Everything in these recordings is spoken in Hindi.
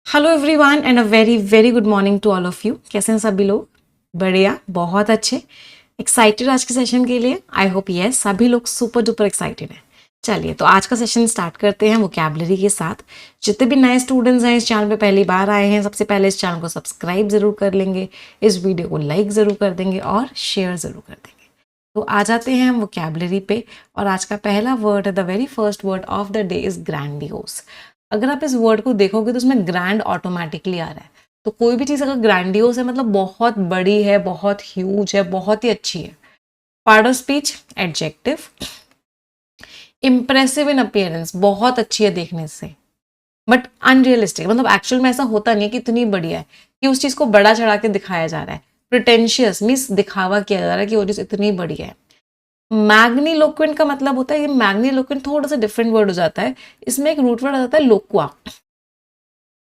Hello everyone and a very very good morning to all of you. कैसे हैं सभी लोग? बढ़िया, बहुत अच्छे। एक्साइटेड आज के सेशन के लिए? आई होप यस, सभी लोग सुपर डुपर एक्साइटेड हैं। चलिए तो आज का सेशन स्टार्ट करते हैं वोकैबुलरी के साथ। जितने भी नए स्टूडेंट्स हैं, इस चैनल पे पहली बार आए हैं, सबसे पहले इस चैनल को सब्सक्राइब जरूर कर लेंगे, इस वीडियो को लाइक ज़रूर कर देंगे और शेयर ज़रूर कर देंगे। तो आ जाते हैं हम वोकैबुलरी पे और आज का पहला वर्ड है, the very first word of the day is grandiose. अगर आप इस वर्ड को देखोगे तो उसमें ग्रैंड ऑटोमेटिकली आ रहा है। तो कोई भी चीज़ अगर ग्रैंडियोस है मतलब बहुत बड़ी है, बहुत ह्यूज है, बहुत ही अच्छी है। Part of speech adjective. Impressive in appearance, बहुत अच्छी है देखने से, बट अनरियलिस्टिक, मतलब एक्चुअल में ऐसा होता नहीं है कि इतनी बढ़िया है, कि उस चीज़ को बड़ा चढ़ा के दिखाया जा रहा है। प्रिटेंशियस मीन्स दिखावा किया जा रहा है कि वो चीज़ इतनी बढ़िया है। मैग्नीलोक्वेंट का मतलब होता है, ये मैग्नीलोक्वेंट थोड़ा सा डिफरेंट वर्ड हो जाता है। इसमें एक रूट वर्ड आ जाता है लोक्वा।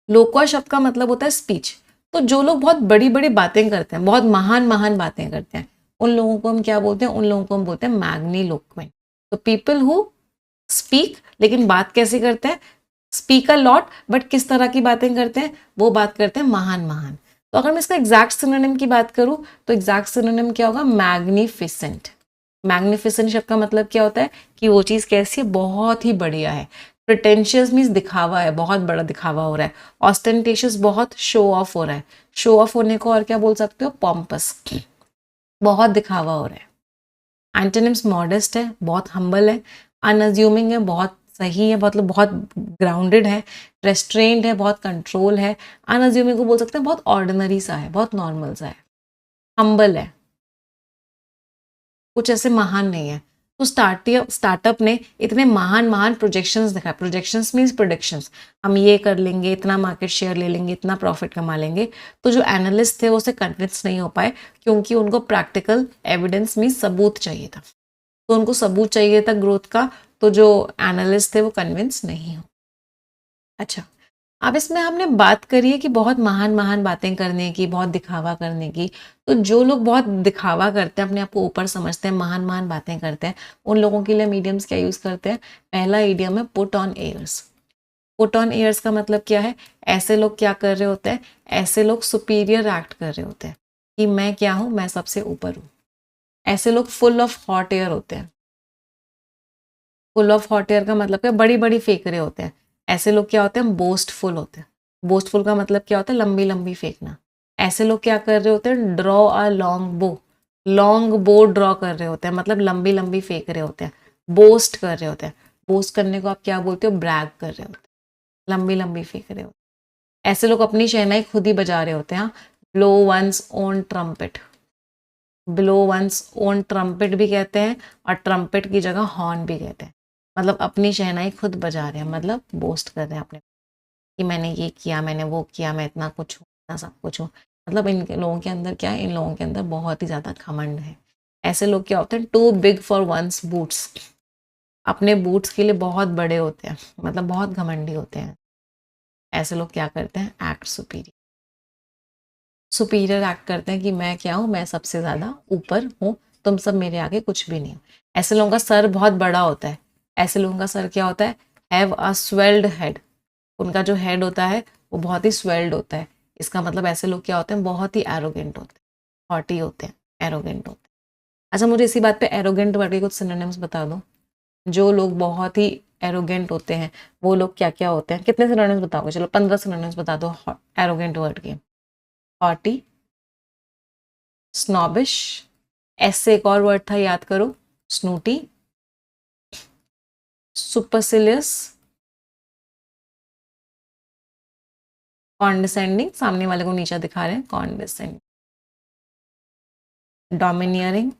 लोक्वा शब्द का मतलब होता है स्पीच। तो जो लोग बहुत बड़ी बड़ी बातें करते हैं, बहुत महान महान बातें करते हैं, उन लोगों को हम क्या बोलते हैं? उन लोगों को हम बोलते हैं मैग्नीलोक्वेंट। तो पीपल हु स्पीक, लेकिन बात कैसे करते हैं? स्पीक अ लॉट, बट किस तरह की बातें करते हैं? वो बात करते हैं महान महान। तो अगर मैं इसका एग्जैक्ट सिनोनिम की बात करूं तो एग्जैक्ट सिनोनिम क्या होगा? मैग्निफिसेंट। मैग्निफिसेंट शब्द का मतलब क्या होता है? कि वो चीज़ कैसी है? बहुत ही बढ़िया है। प्रिटेंशियस मीन्स दिखावा है, बहुत बड़ा दिखावा हो रहा है। ऑस्टेंटेशियस, बहुत शो ऑफ हो रहा है। शो ऑफ होने को और क्या बोल सकते हो? पॉम्पस, बहुत दिखावा हो रहा है। एंटोनिम्स मॉडेस्ट है, बहुत हम्बल है। अनअज्यूमिंग है, बहुत सही है, मतलब बहुत ग्राउंडेड है। रेस्ट्रेंड है, बहुत कंट्रोल है। अनअज्यूमिंग को बोल सकते हैं बहुत ऑर्डिनरी सा है, बहुत नॉर्मल सा है। हम्बल है, कुछ ऐसे महान नहीं है। तो स्टार्टअप ने इतने महान महान प्रोजेक्शंस दिखाए। प्रोजेक्शंस मीन्स प्रोडिक्शंस, हम ये कर लेंगे, इतना मार्केट शेयर ले लेंगे, इतना प्रॉफिट कमा लेंगे। तो जो एनालिस्ट थे वो उसे कन्विंस नहीं हो पाए, क्योंकि उनको प्रैक्टिकल एविडेंस मीन्स सबूत चाहिए था। तो उनको सबूत चाहिए था ग्रोथ का, तो जो एनालिस्ट थे वो कन्विंस नहीं हो। अच्छा, अब इसमें हमने बात करी है कि बहुत महान महान बातें करने की, बहुत दिखावा करने की। तो जो लोग बहुत दिखावा करते हैं, अपने आप को ऊपर समझते हैं, महान महान बातें करते हैं, उन लोगों के लिए मीडियम्स क्या यूज करते हैं? पहला इडियम है put on airs. Put on airs का मतलब क्या है? ऐसे लोग क्या कर रहे होते हैं? ऐसे लोग सुपीरियर एक्ट कर रहे होते हैं कि मैं क्या हूं, मैं सबसे ऊपर हूं। ऐसे लोग फुल ऑफ हॉट एयर होते हैं। फुल ऑफ हॉट एयर का मतलब क्या? बड़ी बड़ी फेंक रहे होते हैं। ऐसे लोग क्या होते हैं? बोस्टफुल होते हैं। बोस्टफुल का मतलब क्या होता है? लंबी लंबी फेंकना। ऐसे लोग क्या कर रहे होते हैं? ड्रॉ अ लॉन्ग बो। लॉन्ग बो ड्रॉ कर रहे होते हैं, मतलब लंबी लंबी फेंक रहे होते हैं। बोस्ट कर रहे होते हैं। बोस्ट करने को आप क्या बोलते हो? ब्रैग कर रहे होते हैं, लंबी लंबी फेंक रहे होते हैं। ऐसे लोग अपनी शहनाई खुद ही बजा रहे होते हैं। Blow one's own trumpet. Blow one's own trumpet भी कहते हैं, और ट्रम्पेट की जगह हॉर्न भी कहते हैं। मतलब अपनी शहनाई खुद बजा रहे हैं, मतलब बोस्ट कर रहे हैं अपने कि मैंने ये किया, मैंने वो किया, मैं इतना कुछ हूँ, इतना सब कुछ हूँ। मतलब इन लोगों के अंदर क्या है? इन लोगों के अंदर बहुत ही ज़्यादा घमंड है। ऐसे लोग क्या होते हैं? Too big for one's boots. अपने बूट्स के लिए बहुत बड़े होते हैं, मतलब बहुत घमंडी होते हैं। ऐसे लोग क्या करते हैं? Act superior. सुपीरियर एक्ट करते हैं कि मैं क्या हूँ? मैं सबसे ज़्यादा ऊपर हूँ, तुम सब मेरे आगे कुछ भी नहीं हो। ऐसे लोगों का सर बहुत बड़ा होता है। ऐसे लोगों का सर क्या होता है? Have a swelled head. उनका जो हेड होता है वो बहुत ही स्वेल्ड होता है। इसका मतलब ऐसे लोग क्या होते हैं? बहुत ही एरोगेंट होते हैं, हॉटी होते हैं, एरोगेंट होते हैं। अच्छा, मुझे इसी बात पे एरोगेंट वर्ड के कुछ सिनोनिम्स बता दो। जो लोग बहुत ही एरोगेंट होते हैं वो लोग क्या क्या होते हैं? कितने सिनोनिम्स बताओगे? चलो 15 सिनोनिम्स बता दो एरोगेंट वर्ड के। हॉटी, स्नॉबिश, ऐसे एक और वर्ड था, याद करो। स्नूटी, सुपरसिलियस, कॉन्डिसेंडिंग, सामने वाले को नीचा दिखा रहे हैं, कॉन्डिसेंडिंग, डोमिनियरिंग,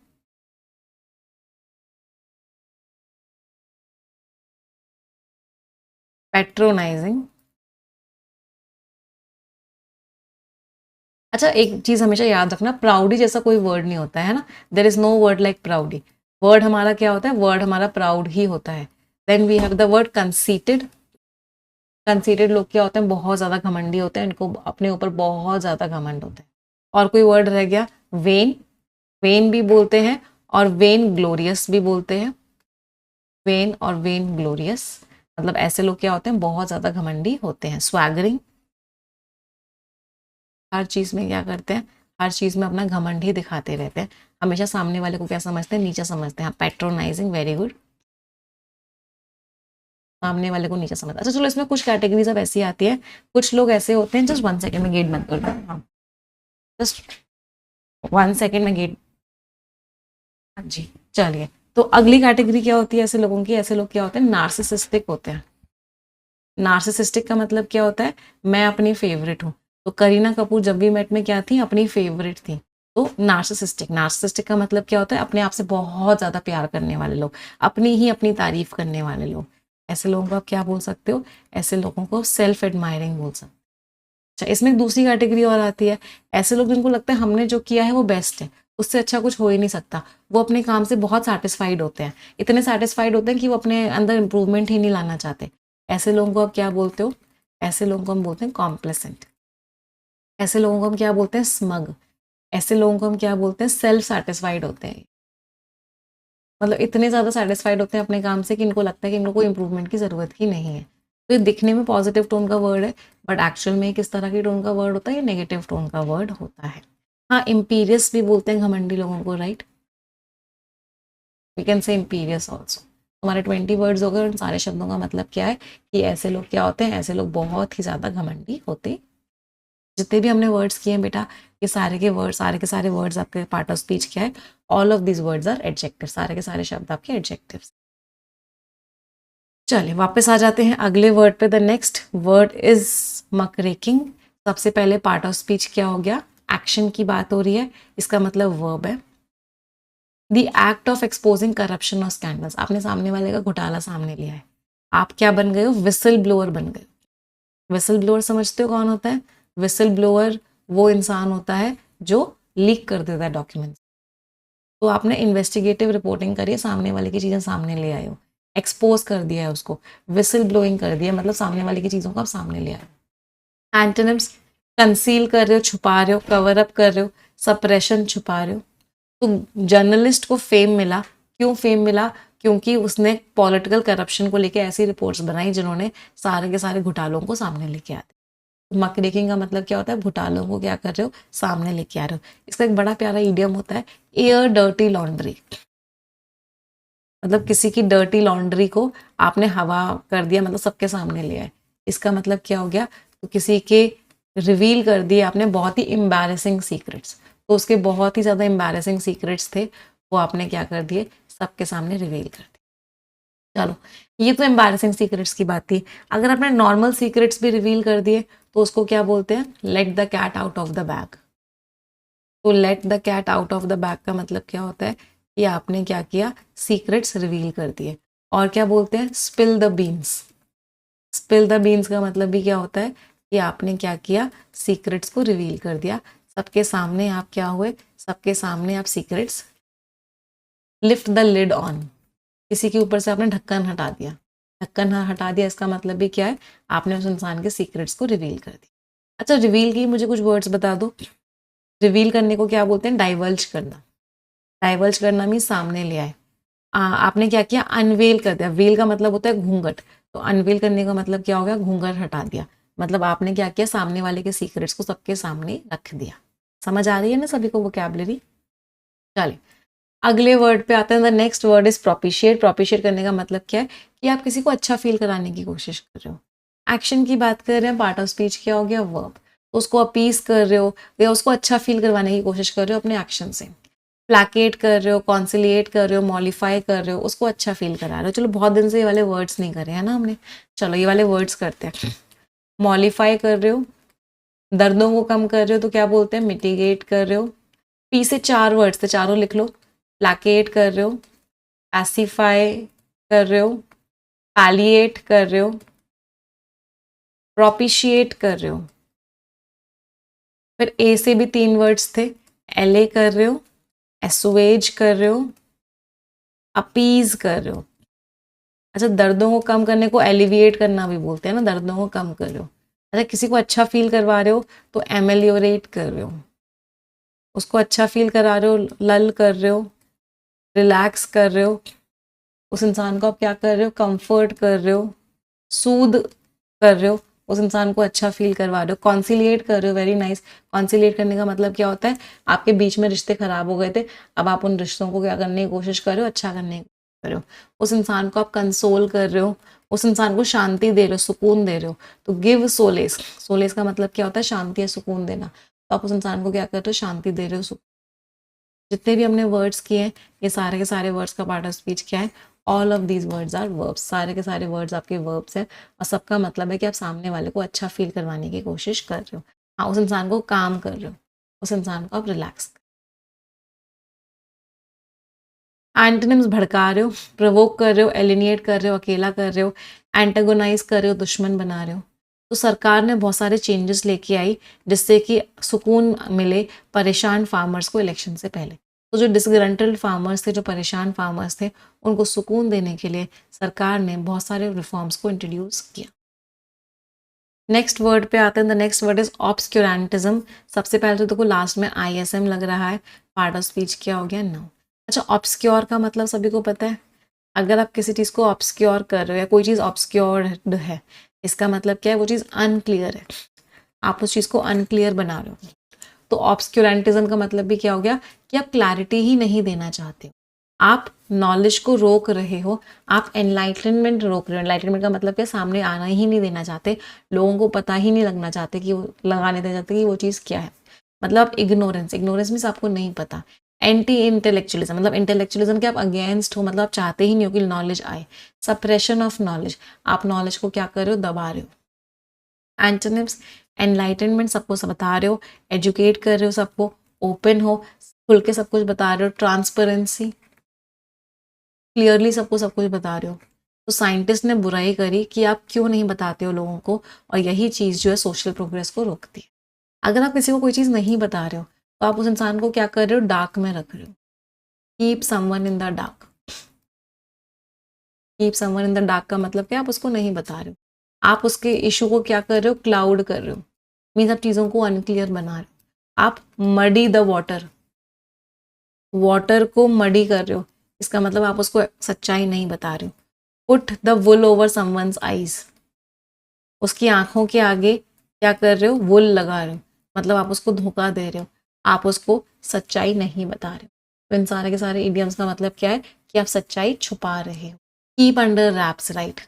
पैट्रोनाइजिंग। अच्छा, एक चीज हमेशा याद रखना, प्राउडी जैसा कोई वर्ड नहीं होता है ना। There is no word like proudy. Word हमारा क्या होता है? वर्ड हमारा प्राउड ही होता है। Then we have the word conceited. Conceited लोग क्या होते हैं? बहुत ज्यादा घमंडी होते हैं, इनको अपने ऊपर बहुत ज्यादा घमंड होता है। और कोई वर्ड रह गया? वेन। वेन भी बोलते हैं और वेन ग्लोरियस भी बोलते हैं। वेन और वेन ग्लोरियस, मतलब ऐसे लोग क्या होते हैं? बहुत ज्यादा घमंडी होते हैं। स्वैगरिंग, हर चीज़ में क्या करते हैं, हर चीज़ में अपना घमंड ही दिखाते रहते हैं, हमेशा सामने वाले को क्या समझते हैं, नीचा समझते हैं। पैट्रोनाइजिंग, वेरी गुड, सामने वाले को नीचा समझते हैं। अच्छा चलो, इसमें कुछ कैटेगरीज अब ऐसी आती है, कुछ लोग ऐसे होते हैं, जस्ट 1 सेकेंड में गेट बंद कर दो, हाँ जस्ट 1 सेकेंड में गेट, हाँ जी चलिए। तो अगली कैटेगरी क्या होती है ऐसे लोगों की, ऐसे लोग क्या होते हैं, नार्सिसिस्टिक होते हैं। नार्सिसिस्टिक का मतलब क्या होता है, मैं अपनी फेवरेट हूँ। तो करीना कपूर जब भी मेट में क्या थी, अपनी फेवरेट थी। तो नार्सिसिस्टिक, नार्सिसिस्टिक का मतलब क्या होता है, अपने आप से बहुत ज़्यादा प्यार करने वाले लोग, अपनी ही अपनी तारीफ करने वाले लोग। ऐसे लोगों को आप क्या बोल सकते हो, ऐसे लोगों को सेल्फ एडमायरिंग बोल सकते हो। अच्छा, इसमें एक दूसरी कैटेगरी और आती है, ऐसे लोग जिनको लगता है हमने जो किया है वो बेस्ट है, उससे अच्छा कुछ हो ही नहीं सकता। वो अपने काम से बहुत सेटिस्फाइड होते हैं, इतने सेटिस्फाइड होते हैं कि वो अपने अंदर इंप्रूवमेंट ही नहीं लाना चाहते। ऐसे लोगों को आप क्या बोलते हो, ऐसे लोगों को हम बोलते हैं कॉम्प्लेसेंट। ऐसे लोगों को हम क्या बोलते हैं, स्मग। ऐसे लोगों को हम क्या बोलते हैं, सेल्फ सेटिस्फाइड होते हैं। मतलब इतने ज़्यादा सेटिस्फाइड होते हैं अपने काम से कि इनको लगता है कि इनको कोई इंप्रूवमेंट की ज़रूरत ही नहीं है। तो ये दिखने में पॉजिटिव टोन का वर्ड है, बट एक्चुअल में किस तरह की टोन का वर्ड होता है, ये नेगेटिव टोन का वर्ड होता है। हाँ, इम्पीरियस भी बोलते हैं घमंडी लोगों को, right, we can say imperious also. हमारे 20 वर्ड्स हो गए, उन सारे शब्दों का मतलब क्या है कि ऐसे लोग क्या होते हैं, ऐसे लोग बहुत ही ज़्यादा घमंडी होते। जितने भी हमने वर्ड्स किए हैं बेटा, ये सारे के वर्ड, सारे के सारे वर्ड्स आपके पार्ट ऑफ स्पीच क्या है, all of this words are adjective, सारे के सारे शब्द आपके एडजेक्टिव्स। चलिए वापस आ जाते हैं अगले वर्ड पे। The next word is muckraking. सबसे पहले पार्ट ऑफ स्पीच क्या हो गया, एक्शन की बात हो रही है, इसका मतलब वर्ब है। The act of exposing corruption और स्कैंडल्स, आपने सामने वाले का घोटाला सामने लिया है, आप क्या बन गए हो, विसल ब्लोअर बन गए। विसल ब्लोअर समझते हो कौन होता है, विसल ब्लोअर वो इंसान होता है जो लीक कर देता है डॉक्यूमेंट। तो आपने इन्वेस्टिगेटिव रिपोर्टिंग करी है, सामने वाले की चीज़ें सामने ले आए हो, एक्सपोज कर दिया है उसको, विसल ब्लोइंग कर दिया, मतलब सामने वाले की चीज़ों को आप सामने ले आए हो। एंटोनिम्स, कंसील कर रहे हो, छुपा रहे हो, कवर अप कर रहे हो, सप्रेशन, छुपा रहे हो। तो जर्नलिस्ट को फेम मिला, क्यों फेम मिला, क्योंकि उसने पॉलिटिकल करप्शन को लेके ऐसी रिपोर्ट्स बनाई जिन्होंने सारे के सारे घोटालों को सामने लेके आते। मकरेकिंग का मतलब क्या होता है, घोटालों को क्या कर रहे हो, सामने लेके आ रहे हो। इसका एक बड़ा प्यारा इडियम होता है, एयर डर्टी लॉन्ड्री। मतलब किसी की डर्टी लॉन्ड्री को आपने हवा कर दिया, मतलब सबके सामने ले आए। इसका मतलब क्या हो गया, तो किसी के रिवील कर दिए आपने बहुत ही एम्बैरेसिंग सीक्रेट्स, तो उसके बहुत ही ज़्यादा एम्बैरेसिंग सीक्रेट्स थे, वो आपने क्या कर दिए, सबके सामने रिवील कर दिए। चलो, ये तो एम्बैरेसिंग सीक्रेट्स की बात थी। अगर आपने नॉर्मल सीक्रेट्स भी रिवील कर दिए तो उसको क्या बोलते हैं, let the cat out of the bag. तो let the cat out of the bag का मतलब क्या होता है कि आपने क्या किया, सीक्रेट्स रिवील कर दिए। और क्या बोलते हैं, spill the beans. Spill the beans का मतलब भी क्या होता है कि आपने क्या किया, सीक्रेट्स को रिवील कर दिया, सबके सामने आप क्या हुए, सबके सामने आप secrets, lift the lid on, किसी के ऊपर से आपने ढक्कन हटा दिया। ढक्कन हटा दिया इसका मतलब भी क्या है, आपने उस इंसान के सीक्रेट्स को रिवील कर दिया। अच्छा, रिवील की मुझे कुछ वर्ड्स बता दो। रिवील करने को क्या बोलते हैं, डाइवर्ज करना। डाइवर्ज करना मीन सामने ले आए। आपने क्या किया, अनवेल कर दिया। वेल का मतलब होता है घूंघट, तो अनवेल करने का मतलब क्या हो गया, घूंघट हटा दिया। मतलब आपने क्या किया, सामने वाले के सीक्रेट्स को सबके सामने रख दिया। समझ आ रही है ना सभी को वोकैबुलरी। चलिए अगले वर्ड पे आते हैं। The next word is propitiate. Propitiate करने का मतलब क्या है कि आप किसी को अच्छा फील कराने की कोशिश कर रहे हो। एक्शन की बात कर रहे हैं, पार्ट ऑफ स्पीच क्या हो गया, वर्ब। तो उसको अपीस कर रहे हो या उसको अच्छा फील करवाने की कोशिश कर रहे हो अपने एक्शन से। प्लैकेट कर रहे हो, कॉन्सिलिएट कर रहे हो, मॉलिफाई कर रहे हो, उसको अच्छा फील करा रहे हो। चलो बहुत दिन से ये वाले वर्ड्स नहीं करे हैं ना हमने, चलो ये वाले वर्ड्स करते हैं। मॉलिफाई कर रहे हो, दर्दों को कम कर रहे हो, तो क्या बोलते हैं, मिटिगेट कर रहे हो। पी से 4 वर्ड्स थे, चारों लिख लो। प्लैकेट कर रहे हो, पैसिफाई कर रहे हो, पैलिएट कर रहे हो, प्रोपिशिएट कर रहे हो। फिर ए से भी 3 वर्ड्स थे, एले कर रहे हो, एसुएज कर रहे हो, अपीज कर रहे हो। अच्छा, दर्दों को कम करने को एलिविएट करना भी बोलते हैं ना, दर्दों को कम कर रहे हो। अच्छा, किसी को अच्छा फील करवा रहे हो तो एमेलियोरेट कर रहे हो, उसको अच्छा फील करा रहे हो, लल कर रहे हो, रिलैक्स कर रहे हो। उस इंसान को आप क्या कर रहे हो, कंफर्ट कर रहे हो, सूद कर रहे हो। उस इंसान को अच्छा फील करवा रहे हो, कॉन्सिलिएट कर रहे हो, वेरी नाइस। कॉन्सिलिएट करने का मतलब क्या होता है, आपके बीच में रिश्ते खराब हो गए थे, अब आप उन रिश्तों को क्या करने की कोशिश कर रहे हो, अच्छा करने की कोशिश कर रहे हो। उस इंसान को आप कंसोल कर रहे हो, उस इंसान को शांति दे रहे हो, सुकून दे रहे हो। तो गिव सोलेस, सोलेस का मतलब क्या होता है, शांति या सुकून देना। तो आप उस इंसान को क्या कर रहे हो, शांति दे रहे हो, जितने भी हमने वर्ड्स किए हैं ये सारे के सारे वर्ड्स का पार्ट ऑफ स्पीच क्या है, all of these words are verbs. सारे के सारे वर्ड्स आपके वर्ब्स हैं और सबका मतलब है कि आप सामने वाले को अच्छा फील करवाने की कोशिश कर रहे हो। हाँ, उस इंसान को काम कर रहे हो, उस इंसान को आप रिलैक्स। एंटोनिम्स, भड़का रहे हो, प्रोवोक कर रहे हो, एलिनिएट कर रहे हो, अकेला कर रहे हो, एंटागोनाइज कर रहे हो, दुश्मन बना रहे हो। तो सरकार ने बहुत सारे चेंजेस लेके आई जिससे कि सुकून मिले परेशान फार्मर्स को इलेक्शन से पहले। तो जो डिसग्रंटल्ड फार्मर्स थे, जो परेशान फार्मर्स थे, उनको सुकून देने के लिए सरकार ने बहुत सारे रिफॉर्म्स को इंट्रोड्यूस किया। नेक्स्ट वर्ड पे आते हैं। The next word is obscurantism. सबसे पहले तो देखो लास्ट में ISM लग रहा है, पार्ट ऑफ स्पीच क्या हो गया, नाउन। अच्छा, ऑब्सक्योर का मतलब सभी को पता है। अगर आप किसी चीज़ को ऑब्सक्योर कर रहे हो या कोई चीज़ ऑब्सक्योर्ड है, इसका मतलब क्या है, वो चीज़ अनक्लियर है, आप उस चीज़ को अनक्लियर बना रहे हो। तो ऑब्सक्यूरेंटिज्म का मतलब भी क्या हो गया कि आप क्लैरिटी ही नहीं देना चाहते हो, आप नॉलेज को रोक रहे हो, आप एनलाइटनमेंट रोक रहे हो। एनलाइटनमेंट का मतलब क्या, सामने आना ही नहीं देना चाहते, लोगों को पता ही नहीं लगना चाहते कि वो लगाने देना चाहते कि वो चीज़ क्या है। मतलब आप इग्नोरेंस, इग्नोरेंस मीन्स आपको नहीं पता। एंटी इंटेलेक्चुअलिज्म मतलब इंटेलेक्चुअलिज्म के आप अगेंस्ट हो, मतलब आप चाहते ही नहीं हो कि नॉलेज आए। सप्रेशन ऑफ नॉलेज, आप नॉलेज को क्या कर रहे हो, दबा रहे हो। एंटोनिम्स, एनलाइटनमेंट, सबको सब बता रहे हो, एजुकेट कर रहे हो सबको, ओपन हो, खुल के सब कुछ बता रहे हो, ट्रांसपेरेंसी, क्लियरली सबको सब कुछ बता रहे हो। तो साइंटिस्ट ने बुराई करी कि आप क्यों नहीं बताते हो लोगों को, और यही चीज़ जो है सोशल प्रोग्रेस को रोकती है। अगर आप किसी को कोई चीज़ नहीं बता रहे हो तो आप उस इंसान को क्या कर रहे हो, डार्क में रख रहे हो। Keep someone in the dark, keep someone in the dark का मतलब क्या, आप उसको नहीं बता रहे हो, आप उसके इशू को क्या कर रहे हो, क्लाउड कर रहे हो, मीन्स आप चीज़ों को अनक्लियर बना रहे हो। आप मडी द वाटर, वाटर को मडी कर रहे हो, इसका मतलब आप उसको सच्चाई नहीं बता रहे हो। Put the wool over someone's eyes, उसकी आंखों के आगे क्या कर रहे हो, वुल लगा रहे हो, मतलब आप उसको धोखा दे रहे हो, आप उसको सच्चाई नहीं बता रहे हो। तो इन सारे के सारे इडियम्स का मतलब क्या है कि आप सच्चाई छुपा रहे हो। Keep under raps, right,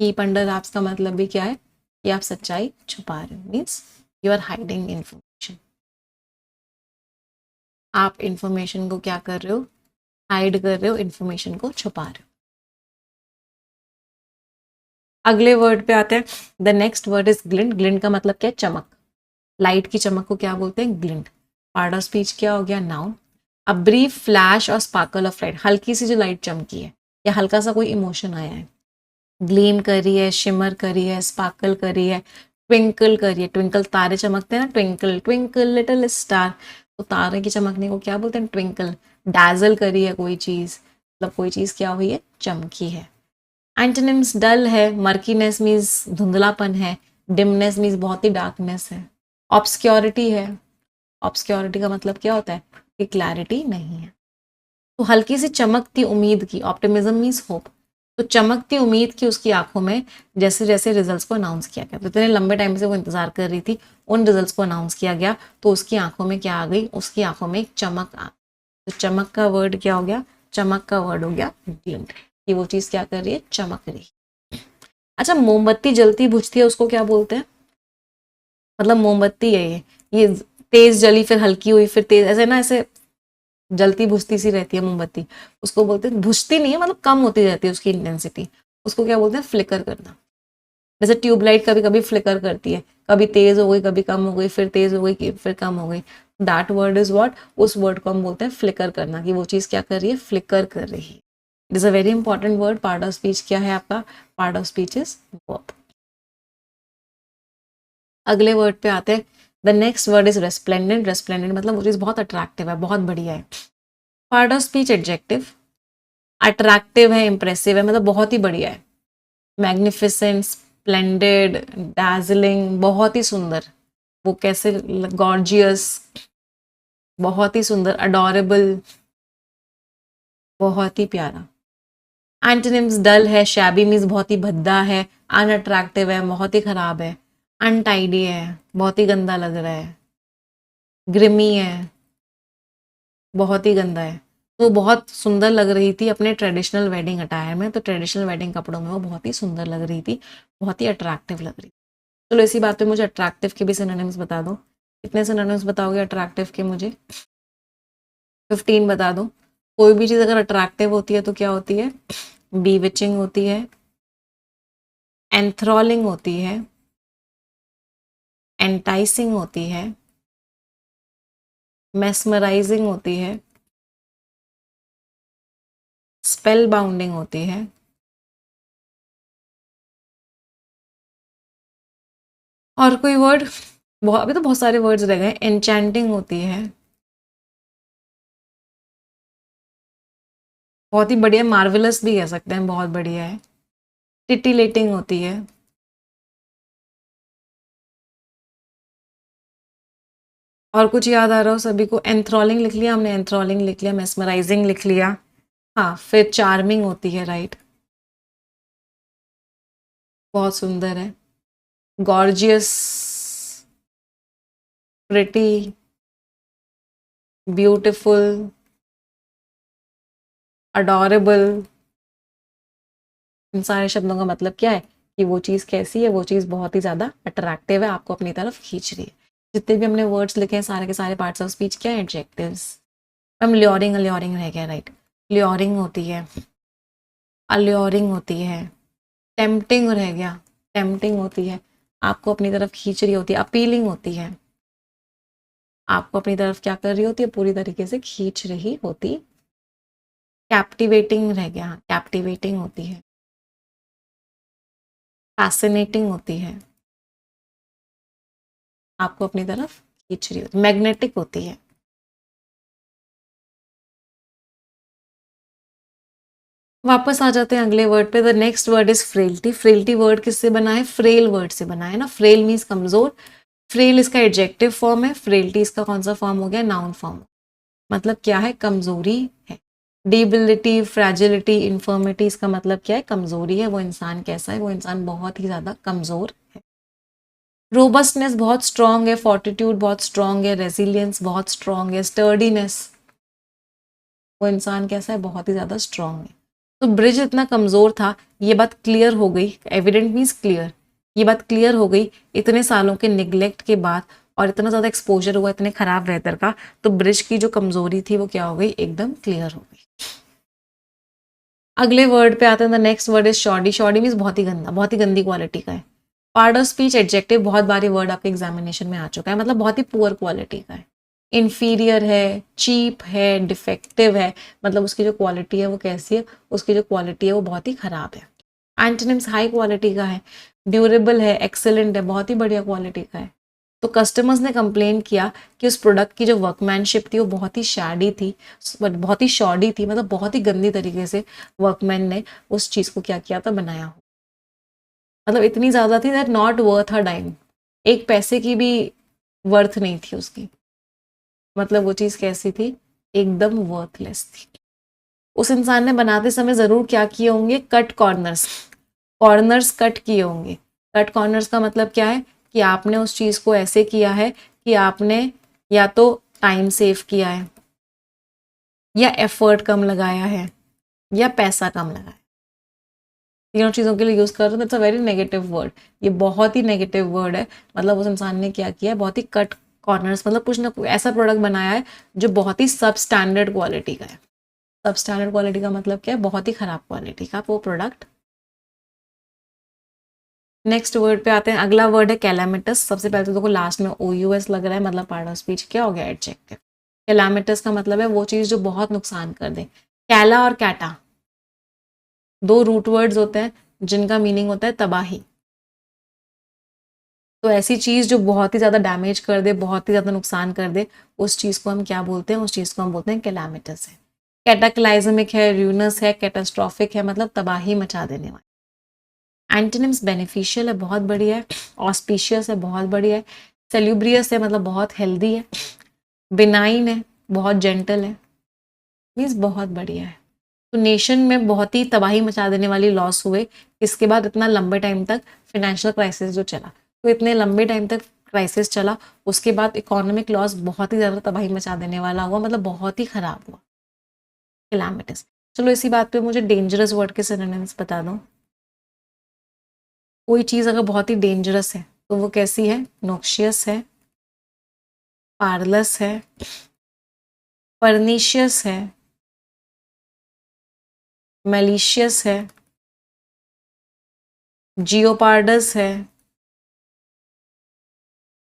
keep under raps का मतलब भी क्या है कि आप सच्चाई छुपा रहे हो, means you are hiding information. आप इंफॉर्मेशन को क्या कर रहे हो, हाइड कर रहे हो, इंफॉर्मेशन को छुपा रहे हो। अगले वर्ड पे आते हैं। The next word is glint. Glint का मतलब क्या है, चमक। लाइट की चमक को क्या बोलते हैं, ग्लिंट। पार्ट ऑफ स्पीच क्या हो गया, नाउन। अ ब्रीफ फ्लैश और स्पार्कल ऑफ लाइट, हल्की सी जो लाइट चमकी है या हल्का सा कोई इमोशन आया है, ग्लीम करी है, शिमर करी है, स्पार्कल करी है, ट्विंकल करी है। ट्विंकल, तारे चमकते हैं ना, ट्विंकल ट्विंकल लिटिल स्टार, तो तारे की चमकने को क्या बोलते हैं, ट्विंकल। डैजल करी है कोई चीज़, मतलब कोई चीज़ क्या हुई है, चमकी है। एंटोनिम्स, डल है, मर्कीनेस मीन्स धुंधलापन है, डिमनेस मीन्स बहुत ही डार्कनेस है, ऑब्सक्योरिटी है। ऑब्सक्योरिटी का मतलब क्या होता है कि क्लैरिटी नहीं है। तो हल्की सी चमकती उम्मीद की, ऑप्टिमिज्म मीन्स होप, तो चमकती उम्मीद की उसकी आंखों में जैसे जैसे रिजल्ट्स को अनाउंस किया गया, तो इतने लंबे टाइम से वो इंतजार कर रही थी, उन रिजल्ट्स को अनाउंस किया गया तो उसकी आंखों में क्या आ गई, उसकी आंखों में एक चमक आ। तो चमक का वर्ड क्या हो गया, चमक का वर्ड हो गया ग्लिंट, कि वो चीज़ क्या कर रही है, चमक रही। अच्छा, मोमबत्ती जलती बुझती है उसको क्या बोलते हैं, मतलब मोमबत्ती है ये तेज जली फिर हल्की हुई फिर तेज, ऐसे ना, ऐसे जलती बुझती सी रहती है मोमबत्ती, उसको बोलते हैं, बुझती नहीं है मतलब कम होती रहती है उसकी इंटेंसिटी, उसको क्या बोलते हैं, फ्लिकर करना। जैसे ट्यूबलाइट कभी कभी फ्लिकर करती है, कभी तेज हो गई, कभी कम हो गई, फिर तेज हो गई, फिर कम हो गई। दैट वर्ड इज व्हाट, उस वर्ड को हम बोलते हैं फ्लिकर करना, कि वो चीज़ क्या कर रही है, फ्लिकर कर रही है। It is a very important word. Part of speech क्या है आपका, part of speech is verb. अगले वर्ड पे आते हैं। The next word is resplendent. Resplendent मतलब वो चीज़ बहुत अट्रैक्टिव है, बहुत बढ़िया है। Part of speech adjective, attractive है, इंप्रेसिव है, मतलब बहुत ही बढ़िया है। मैग्निफिसेंट, स्प्लेंडेड, डार्जिलिंग, बहुत ही सुंदर, वो कैसे, गॉर्जियस, बहुत ही सुंदर, अडोरेबल, बहुत ही प्यारा। एंटोनिम्स, डल है, शैबी मीन्स बहुत ही भद्दा है, अनअट्रैक्टिव है, बहुत ही खराब है, अनटाइडी है, बहुत ही गंदा लग रहा है, ग्रिमी है, बहुत ही गंदा है। तो बहुत सुंदर लग रही थी अपने ट्रेडिशनल वेडिंग अटायर में, तो ट्रेडिशनल वेडिंग कपड़ों में वो बहुत ही सुंदर लग रही थी, बहुत ही अट्रैक्टिव लग रही थी। चलो इसी बात पे मुझे अट्रैक्टिव के भी सिनोनिम्स बता दो। कितने सिनोनिम्स बताओगे अट्रैक्टिव के मुझे? 15 बता दो। कोई भी चीज़ अगर अट्रैक्टिव होती है तो क्या होती है? बीविचिंग होती है, एंथ्रॉलिंग होती है, एंटाइसिंग होती है, मेस्मराइजिंग होती है, स्पेल बाउंडिंग होती है, और कोई वर्ड? बहुत, अभी तो बहुत सारे वर्ड्स रह गए। एन्चैंटिंग होती है, बहुत ही बढ़िया, मार्वेलस भी कह सकते हैं, बहुत बढ़िया है। टिटिलेटिंग होती है, और कुछ याद आ रहा हो सभी को? एंथ्रॉलिंग लिख लिया हमने, एंथ्रॉलिंग लिख लिया, मेस्मराइजिंग लिख लिया। हाँ, फिर चार्मिंग होती है, राइट, बहुत सुंदर है। गॉर्जियस, प्रिटी, ब्यूटीफुल, अडोरेबल, इन सारे शब्दों का मतलब क्या है कि वो चीज़ कैसी है? वो चीज़ बहुत ही ज़्यादा अट्रैक्टिव है, आपको अपनी तरफ खींच रही है। जितने भी हमने वर्ड्स लिखे हैं सारे के सारे पार्ट्स ऑफ स्पीच क्या है? एडजेक्टिव्स। हम ल्योरिंग, अल्योरिंग रह गया, राइट। ल्योरिंग होती है, अल्योरिंग होती है, टेम्पटिंग रह गया, टेम्पटिंग होती है, आपको अपनी तरफ खींच रही होती है। अपीलिंग होती है, आपको अपनी तरफ क्या कर रही होती है? पूरी तरीके से खींच रही होती। कैप्टिवेटिंग रह गया, कैप्टिवेटिंग होती है, फैसिनेटिंग होती है, आपको अपनी तरफ खींच रही होती। मैग्नेटिक होती है। वापस आ जाते हैं अगले वर्ड पे। The next word is frailty. Frailty word किससे बना है? फ्रेल वर्ड से बना है ना। फ्रेल मीन्स कमजोर, फ्रेल इसका एडजेक्टिव फॉर्म है, फ्रेलिटी इसका कौन सा फॉर्म हो गया? Noun form. मतलब क्या है? कमजोरी है। डिबिलिटी, फ्रैजिलिटी, इन्फर्मिटी, इसका मतलब क्या है? कमजोरी है। वो इंसान कैसा है? वो इंसान बहुत ही ज्यादा कमजोर है। रोबस्टनेस, बहुत स्ट्रांग है। फोर्टिट्यूड, बहुत स्ट्रांग है। रेजिलियंस, बहुत स्ट्रांग है। स्टर्डीनेस, वो इंसान कैसा है? बहुत ही ज्यादा स्ट्रांग है। तो ब्रिज इतना कमजोर था, ये बात क्लियर हो गई। एविडेंट मीन्स क्लियर, ये बात क्लियर हो गई इतने सालों के निगलेक्ट के बाद, और इतना ज़्यादा एक्सपोजर हुआ इतने खराब वेदर का, तो ब्रिज की जो कमजोरी थी वो क्या हो गई? एकदम क्लियर हो गई। अगले वर्ड पे आते हैं। The next word is shoddy. Shoddy means बहुत ही गंदा, बहुत ही गंदी क्वालिटी का है। पार्ट ऑफ स्पीच एडजेक्टिव, बहुत बार ये वर्ड आपके एग्जामिनेशन में आ चुका है, मतलब बहुत ही पुअर क्वालिटी का है। इन्फीरियर है, चीप है, डिफेक्टिव है, मतलब उसकी जो क्वालिटी है वो कैसी है? उसकी जो क्वालिटी है वो बहुत ही खराब है। एंटोनिम्स, हाई क्वालिटी का है, ड्यूरेबल है, एक्सेलेंट है, बहुत ही बढ़िया क्वालिटी का है। तो कस्टमर्स ने कंप्लेन किया कि उस प्रोडक्ट की जो वर्कमैनशिप थी वो बहुत ही शैडी थी, बहुत ही शॉडी थी, मतलब बहुत ही गंदी तरीके से वर्कमैन ने उस चीज़ को क्या किया था? बनाया हो। मतलब इतनी ज़्यादा थी that not worth a dime, एक पैसे की भी वर्थ नहीं थी उसकी। मतलब वो चीज़ कैसी थी? एकदम वर्थलेस थी। उस इंसान ने बनाते समय ज़रूर क्या किए होंगे? कट कॉर्नर्स, कॉर्नर्स कट किए होंगे। कट कॉर्नर्स का मतलब क्या है? कि आपने उस चीज़ को ऐसे किया है कि आपने या तो टाइम सेव किया है, या एफर्ट कम लगाया है, या पैसा कम लगाया है। तीनों चीज़ों के लिए यूज़ कर रहे हो, it's a very negative word. ये बहुत ही नेगेटिव वर्ड है। मतलब उस इंसान ने क्या किया है? बहुत ही कट कॉर्नर्स, मतलब कुछ ना कुछ ऐसा प्रोडक्ट बनाया है जो बहुत ही सब स्टैंडर्ड क्वालिटी का है। सब स्टैंडर्ड क्वालिटी का मतलब क्या है? बहुत ही खराब क्वालिटी का वो प्रोडक्ट। नेक्स्ट वर्ड पे आते हैं। अगला वर्ड है कैलामिटस। सबसे पहले तो देखो लास्ट में OUS लग रहा है, मतलब पार्ट ऑफ स्पीच क्या हो गया? एडजेक्टिव। कैलामिटस का मतलब है वो चीज़ जो बहुत नुकसान कर दे। कैला और कैटा दो रूट वर्ड्स होते हैं जिनका मीनिंग होता है तबाही। तो ऐसी चीज़ जो बहुत ही ज़्यादा डैमेज कर दे, बहुत ही ज़्यादा नुकसान कर दे, उस चीज़ को हम क्या बोलते हैं? उस चीज़ को हम बोलते हैं कैलामिटस है। कैटाक्लाइजमिक है, र्यूनस है, कैटास्ट्रॉफिक है, मतलब तबाही मचा देने वाला। एंटोनिम्स, बेनिफिशियल है, बहुत बढ़िया है। ऑस्पिशियस है, बहुत बढ़िया है। सेल्यूब्रियस है, मतलब बहुत हेल्दी है। बिनाइन है, बहुत जेंटल है, मीन्स बहुत बढ़िया है। तो नेशन में बहुत ही तबाही मचा देने वाली लॉस हुए। इसके बाद इतना लंबे टाइम तक फाइनेंशियल क्राइसिस जो चला, तो इतने लंबे टाइम तक क्राइसिस चला, उसके बाद इकोनॉमिक लॉस बहुत ही ज़्यादा तबाही मचा देने वाला हुआ, मतलब बहुत ही ख़राब हुआ, कैलामिटीज। चलो इसी बात पे मुझे डेंजरस वर्ड के सिनोनिम्स बता दो। कोई चीज़ अगर बहुत ही डेंजरस है तो वो कैसी है? नोक्शियस है, पार्लस है, परनीशियस है, मैलिशियस है, जियोपार्डस है,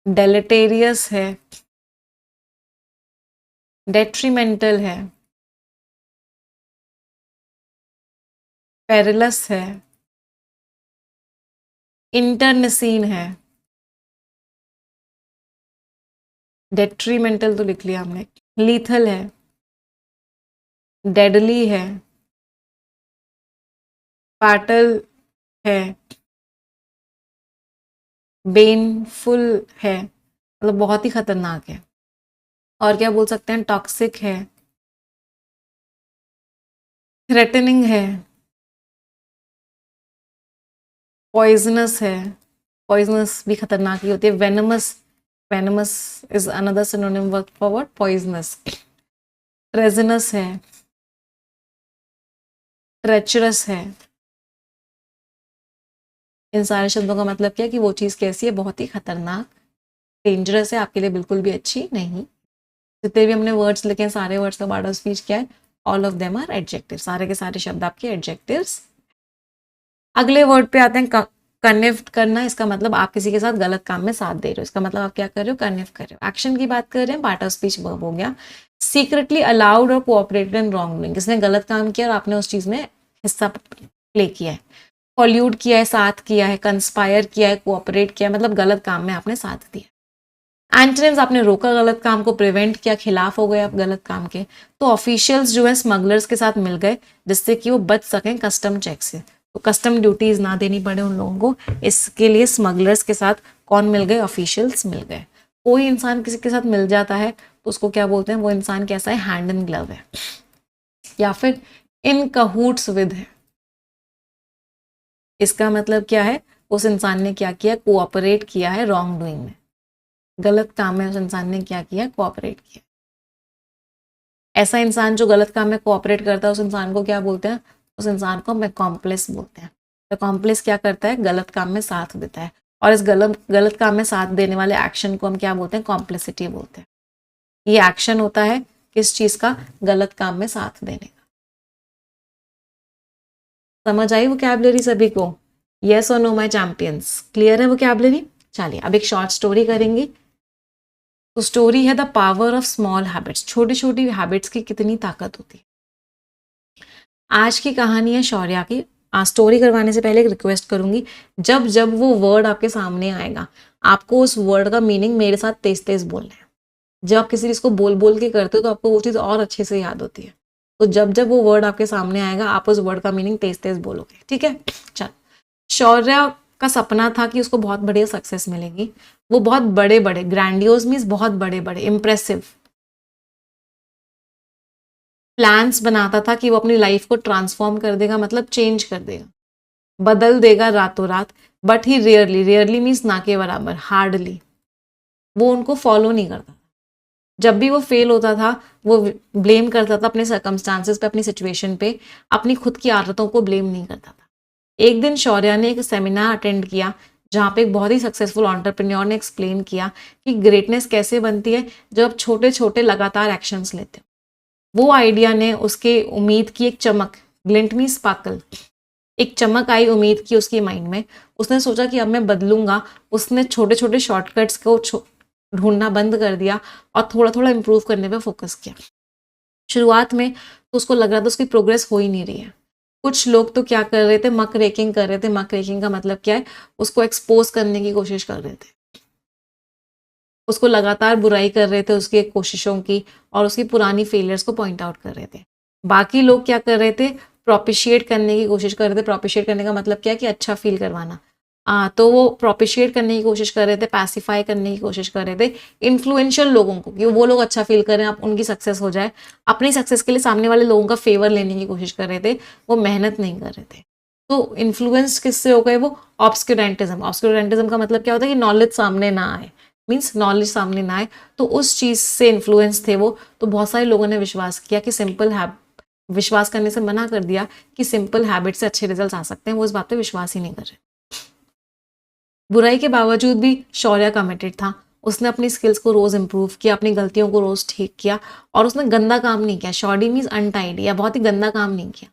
डेलेटेरियस है, डेट्रीमेंटल है, पेरिलस है, इंटरनसीन है। डेट्रीमेंटल तो लिख लिया हमने। लीथल है, डेडली है, फाटल है, बेनफुल है, मतलब बहुत ही खतरनाक है। और क्या बोल सकते हैं? टॉक्सिक है, थ्रेटनिंग है, पॉइजनस है, पॉइजनस भी खतरनाक ही होती है। Venomous, venomous is another synonym word for what? Poisonous. Treasonous है, ट्रेचरस है। इन सारे शब्दों का मतलब क्या है कि वो चीज़ कैसी है? बहुत ही खतरनाक, डेंजरस है, आपके लिए बिल्कुल भी अच्छी नहीं। जितने भी हमने वर्ड्स लिखे हैं, सारे वर्ड्स का पार्ट ऑफ स्पीच क्या है? All of them are adjective, सारे के सारे शब्द आपके एडजेक्टिव्स। अगले वर्ड पे आते हैं कन्विफ्ट करना। इसका मतलब आप किसी के साथ गलत काम में साथ दे रहे हो, इसका मतलब आप क्या कर रहे हो? कन्विफ्ट कर रहे हो। एक्शन की बात कर रहे हैं, पार्ट ऑफ स्पीच वर्ब हो गया। सीक्रेटली अलाउड और कोऑपरेटेड इन रॉन्ग डूइंग, किसने गलत काम किया और आपने उस चीज में हिस्सा प्ले किया है। कॉल्यूड किया है, साथ किया है, कंस्पायर किया है, कोऑपरेट किया है, मतलब गलत काम में आपने साथ दिया। एंटोनिम्स, आपने रोका गलत काम को, प्रिवेंट किया, खिलाफ हो गए आप गलत काम के। तो ऑफिशियल्स जो है स्मगलर्स के साथ मिल गए जिससे कि वो बच सकें कस्टम चेक से, तो कस्टम ड्यूटीज ना देनी पड़े उन लोगों को। इसके लिए स्मगलर्स के साथ कौन मिल गए? ऑफिशियल्स मिल गए। कोई इंसान किसी के साथ मिल जाता है तो उसको क्या बोलते हैं? वो इंसान कैसा है? हैंड इन ग्लव है, या फिर इन कहूट्स विद है। इसका मतलब क्या है? उस इंसान ने क्या किया? कोऑपरेट किया है रॉन्ग डूइंग में, गलत काम में उस इंसान ने क्या किया? कोऑपरेट किया। ऐसा इंसान जो गलत काम में कोऑपरेट करता है उस इंसान को क्या बोलते हैं? उस इंसान को हम अकॉम्प्लिस बोलते हैं। अकॉम्प्लिस क्या करता है? गलत काम में साथ देता है, और इस गलत काम में साथ देने वाले एक्शन को हम क्या बोलते हैं? कॉम्प्लिसिटी बोलते हैं। ये एक्शन होता है किस चीज का? गलत काम में साथ देने का। समझ आई वोकैबुलरी सभी को? यस और नो माय चैंपियंस? क्लियर है वोकैबुलरी? चलिए अब एक शॉर्ट स्टोरी करेंगे। तो स्टोरी है the power of small habits, छोटी छोटी हैबिट्स की कितनी ताकत होती है। आज की कहानी है शौर्या की। स्टोरी करवाने से पहले एक रिक्वेस्ट करूंगी, जब जब वो वर्ड आपके सामने आएगा आपको उस वर्ड का मीनिंग मेरे साथ तेज तेज बोलना है। जब आप किसी चीज को बोल बोल के करते हो तो आपको वो चीज और अच्छे से याद होती है। तो जब जब वो वर्ड आपके सामने आएगा आप उस वर्ड का मीनिंग तेज तेज बोलोगे, ठीक है? चल, शौर्या का सपना था कि उसको बहुत बढ़िया सक्सेस मिलेगी। वो बहुत बड़े बड़े, ग्रैंडियोज मीन्स बहुत बड़े बड़े, इम्प्रेसिव प्लान्स बनाता था कि वो अपनी लाइफ को ट्रांसफॉर्म कर देगा, मतलब चेंज कर देगा, बदल देगा रातों रात। But he rarely, rarely means ना के बराबर, हार्डली, वो उनको फॉलो नहीं करता। जब भी वो फेल होता था वो ब्लेम करता था अपने सर्कमस्टांसेस पे, अपनी सिचुएशन पे, अपनी खुद की आदतों को ब्लेम नहीं करता था। एक दिन शौर्या ने एक सेमिनार अटेंड किया जहाँ पे एक बहुत ही सक्सेसफुल एंटरप्रेन्योर ने एक्सप्लेन किया कि ग्रेटनेस कैसे बनती है जब आप छोटे छोटे लगातार एक्शंस लेते हो। वो आइडिया ने उसके उम्मीद की एक चमक, ग्लिंट मीन स्पार्कल, एक चमक आई उम्मीद की उसकी माइंड में। उसने सोचा कि अब मैं बदलूंगा। उसने छोटे छोटे शॉर्टकट्स को ढूंढना बंद कर दिया और थोड़ा थोड़ा इंप्रूव करने पे फोकस किया। शुरुआत में तो उसको लग रहा था उसकी प्रोग्रेस हो ही नहीं रही है। कुछ लोग तो क्या कर रहे थे? मक रेकिंग कर रहे थे। मक रेकिंग का मतलब क्या है? उसको एक्सपोज करने की कोशिश कर रहे थे, उसको लगातार बुराई कर रहे थे उसकी कोशिशों की, और उसकी पुरानी फेलियर्स को पॉइंट आउट कर रहे थे। बाकी लोग क्या कर रहे थे? प्रोपिशिएट करने की कोशिश कर रहे थे। प्रोपिशिएट करने का मतलब क्या है? कि अच्छा फील करवाना। तो वो प्रोपिशिएट करने की कोशिश कर रहे थे, पैसिफाई करने की कोशिश कर रहे थे इन्फ्लुएंशियल लोगों को कि वो लोग अच्छा फील करें, आप उनकी सक्सेस हो जाए। अपनी सक्सेस के लिए सामने वाले लोगों का फेवर लेने की कोशिश कर रहे थे, वो मेहनत नहीं कर रहे थे। तो इन्फ्लुएंस किससे हो गए वो? ऑब्सक्यूरेंटिज्म। ऑब्सक्यूरेंटिज्म का मतलब क्या होता है कि नॉलेज सामने ना आए, मीन्स नॉलेज सामने ना आए, तो उस चीज़ से इन्फ्लुएंस थे वो। तो बहुत सारे लोगों ने विश्वास किया कि विश्वास करने से मना कर दिया कि सिंपल हैबिट से अच्छे रिजल्ट आ सकते हैं, वो इस बात पे विश्वास ही नहीं कर रहे। बुराई के बावजूद भी शौर्य कमिटेड था, उसने अपनी स्किल्स को रोज इंप्रूव किया, अपनी गलतियों को रोज ठीक किया, और उसने गंदा काम नहीं किया। शॉर्डी मीन्स अनटाइडी, या बहुत ही गंदा काम नहीं किया।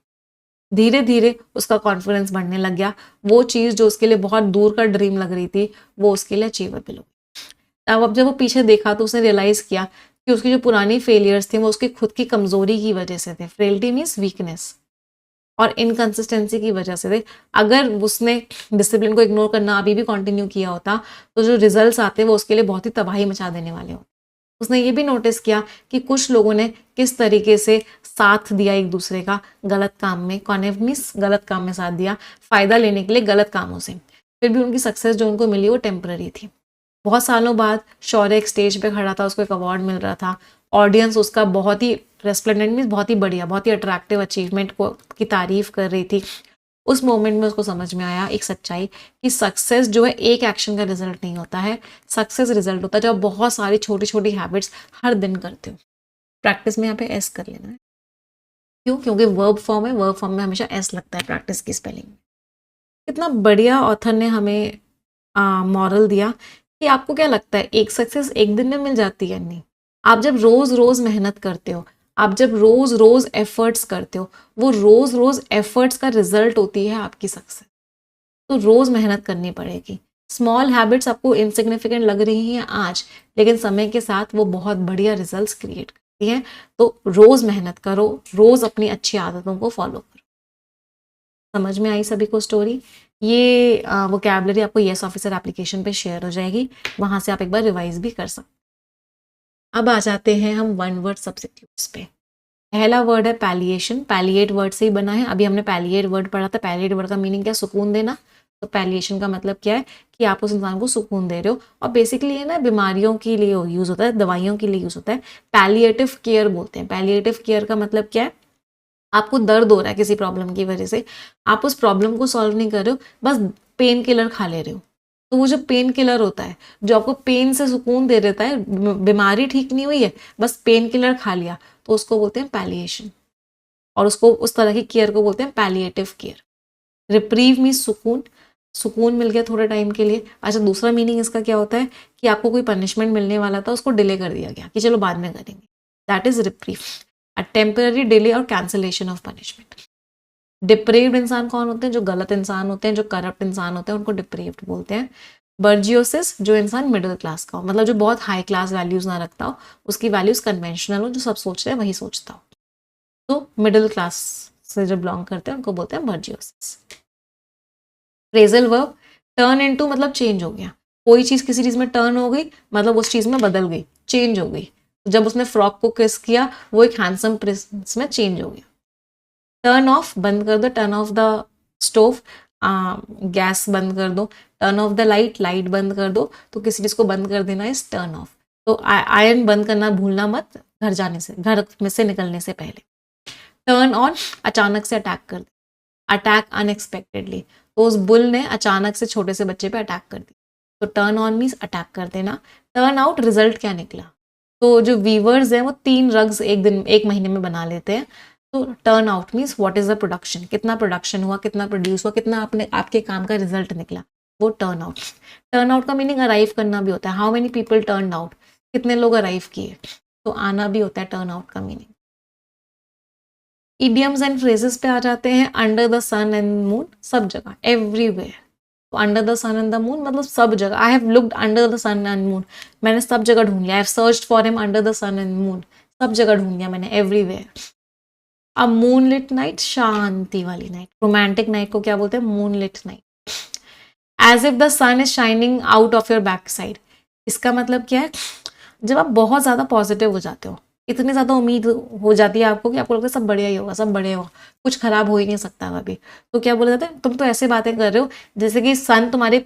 धीरे धीरे उसका कॉन्फिडेंस बढ़ने लग गया, वो चीज़ जो उसके लिए बहुत दूर का ड्रीम लग रही थी वो उसके लिए अचीवेबल हो। अब जब वो पीछे देखा तो उसने रियलाइज किया कि उसकी जो पुरानी फेलियर्स थे वो उसकी खुद की कमजोरी की वजह से थे। फ्रेलिटी मीन्स वीकनेस, और इनकंसिस्टेंसी की वजह से थे। अगर उसने डिसिप्लिन को इग्नोर करना अभी भी कंटिन्यू किया होता तो जो रिजल्ट्स आते वो उसके लिए बहुत ही तबाही मचा देने वाले होते। उसने ये भी नोटिस किया कि कुछ लोगों ने किस तरीके से साथ दिया एक दूसरे का गलत काम में, कॉन्वेनियंस गलत काम में साथ दिया, फायदा लेने के लिए गलत कामों से। फिर भी उनकी सक्सेस जो उनको मिली वो टेम्पररी थी। बहुत सालों बाद शौर्य एक स्टेज पे खड़ा था, उसको एक अवार्ड मिल रहा था, ऑडियंस उसका बहुत ही रेस्प्लेंडेंट मीन्स बहुत ही बढ़िया, बहुत ही अट्रैक्टिव अचीवमेंट को की तारीफ कर रही थी। उस मोमेंट में उसको समझ में आया एक सच्चाई कि सक्सेस जो है एक एक्शन का रिजल्ट नहीं होता है, सक्सेस रिजल्ट होता है जब बहुत सारी छोटी छोटी हैबिट्स हर दिन करते हो। प्रैक्टिस में यहाँ पे एस कर लेना है, क्यों? क्योंकि वर्ब फॉर्म है, वर्ब फॉर्म में हमेशा एस लगता है प्रैक्टिस की स्पेलिंग में। कितना बढ़िया ऑथर ने हमें मॉरल दिया कि आपको क्या लगता है एक सक्सेस एक दिन में मिल जाती है? नहीं। आप जब रोज रोज मेहनत करते हो, आप जब रोज रोज एफर्ट्स करते हो, वो रोज रोज एफर्ट्स का रिजल्ट होती है आपकी सक्सेस। तो रोज मेहनत करनी पड़ेगी। स्मॉल हैबिट्स आपको इनसिग्निफिकेंट लग रही हैं आज, लेकिन समय के साथ वो बहुत बढ़िया रिजल्ट्स क्रिएट करती हैं। तो रोज मेहनत करो, रोज अपनी अच्छी आदतों को फॉलो करो। समझ में आई सभी को स्टोरी? ये वोकैबुलरी आपको येस ऑफिसर एप्लीकेशन पे शेयर हो जाएगी, वहां से आप एक बार रिवाइज भी कर सकते। अब आ जाते हैं हम वन वर्ड सब्स्टिट्यूट्स पे। पहला वर्ड है पैलिएशन, पैलिएट वर्ड से ही बना है। अभी हमने पैलिएट वर्ड पढ़ा था। पैलिएट वर्ड का मीनिंग क्या? सुकून देना। तो पैलिएशन का मतलब क्या है कि आप उस इंसान को सुकून दे रहे हो, और बेसिकली ये ना बीमारियों के लिए यूज होता है, दवाइयों के लिए यूज होता है। पैलिएटिव केयर बोलते हैं। पैलिएटिव केयर का मतलब क्या है? आपको दर्द हो रहा है किसी प्रॉब्लम की वजह से, आप उस प्रॉब्लम को सॉल्व नहीं कर रहे हो, बस पेन किलर खा ले रहे हो। तो वो जो पेन किलर होता है जो आपको पेन से सुकून दे देता है, बीमारी ठीक नहीं हुई है, बस पेन किलर खा लिया, तो उसको बोलते हैं पैलिएशन। और उसको उस तरह की केयर को बोलते हैं पैलिएटिव केयर। रिप्रीव मीन्स सुकून, सुकून मिल गया थोड़े टाइम के लिए। अच्छा, दूसरा मीनिंग इसका क्या होता है कि आपको कोई पनिशमेंट मिलने वाला था, उसको डिले कर दिया गया कि चलो बाद में करेंगे, that is reprieve. A temporary delay और कैंसिलेशन ऑफ पनिशमेंट। डिप्रेव्ड इंसान कौन होते हैं? जो गलत इंसान होते हैं, जो करप्ट इंसान होते हैं, उनको डिप्रेव्ड बोलते हैं। बर्जियोसिस, जो इंसान मिडिल क्लास का हो, मतलब जो बहुत हाई क्लास वैल्यूज ना रखता हो, उसकी वैल्यूज कन्वेंशनल हो, जो सब सोच रहे हैं वही सोचता हो, तो मिडिल क्लास से जो बिलोंग करते हैं उनको बोलते हैं बर्जियोसिस। फ्रेजल वर्ब, टर्न इनटू मतलब चेंज हो गया। कोई चीज किसी चीज में टर्न हो गई मतलब उस चीज में बदल गई, चेंज हो गई। तो जब उसने फ्रॉक को किस किया, वो एक हैंडसम प्रिंस में चेंज हो गया। टर्न ऑफ, बंद कर दो, turn off the stove, gas बंद कर दो। Turn off the light, light बंद कर दो। तो किसी चीज को बंद कर देना इज टर्न ऑफ। तो आयरन बंद करना भूलना मत, घर जाने से, घर में से निकलने से पहले। टर्न ऑन, अचानक से अटैक कर दे, अटैक अनएक्सपेक्टेडली। तो उस बुल ने अचानक से छोटे से बच्चे पे अटैक कर दिया, तो टर्न ऑन मीन्स अटैक कर देना। टर्न आउट, रिजल्ट क्या निकला। तो जो वीवर्स हैं वो 3 रग्स एक महीने में बना लेते हैं। तो turn out means what is the production, कितना प्रोडक्शन हुआ, कितना प्रोड्यूस हुआ, कितना आपके काम का रिजल्ट निकला, वो टर्न आउट। टर्न आउट का मीनिंग अराइव करना भी होता है। How many people turn out, कितने लोग अराइव किए, तो आना भी होता है टर्न आउट का मीनिंग। इडियम्स एंड फ्रेजेस पे आ जाते हैं। Under the sun and moon, सब जगह, एवरीवेयर। तो under the sun and the moon मतलब सब जगह। I have looked under the sun and moon, मैंने सब जगह ढूंढ लिया। I have searched for him under the sun and moon, सब जगह ढूंढ लिया मैंने, एवरीवेयर। अब मूनलिट नाइट, शांति वाली नाइट, रोमांटिक नाइट को क्या बोलते हैं? Moonlit night. As if the sun is shining out of your back side, इसका मतलब क्या है? जब आप बहुत ज्यादा पॉजिटिव हो जाते हो, इतनी ज़्यादा उम्मीद हो जाती है आपको कि आपको लगता है सब बढ़िया ही होगा, सब बढ़िया होगा, कुछ खराब हो ही नहीं सकता कभी। तो क्या बोला जाता है, तुम तो ऐसे बातें कर रहे हो जैसे कि सन तुम्हारे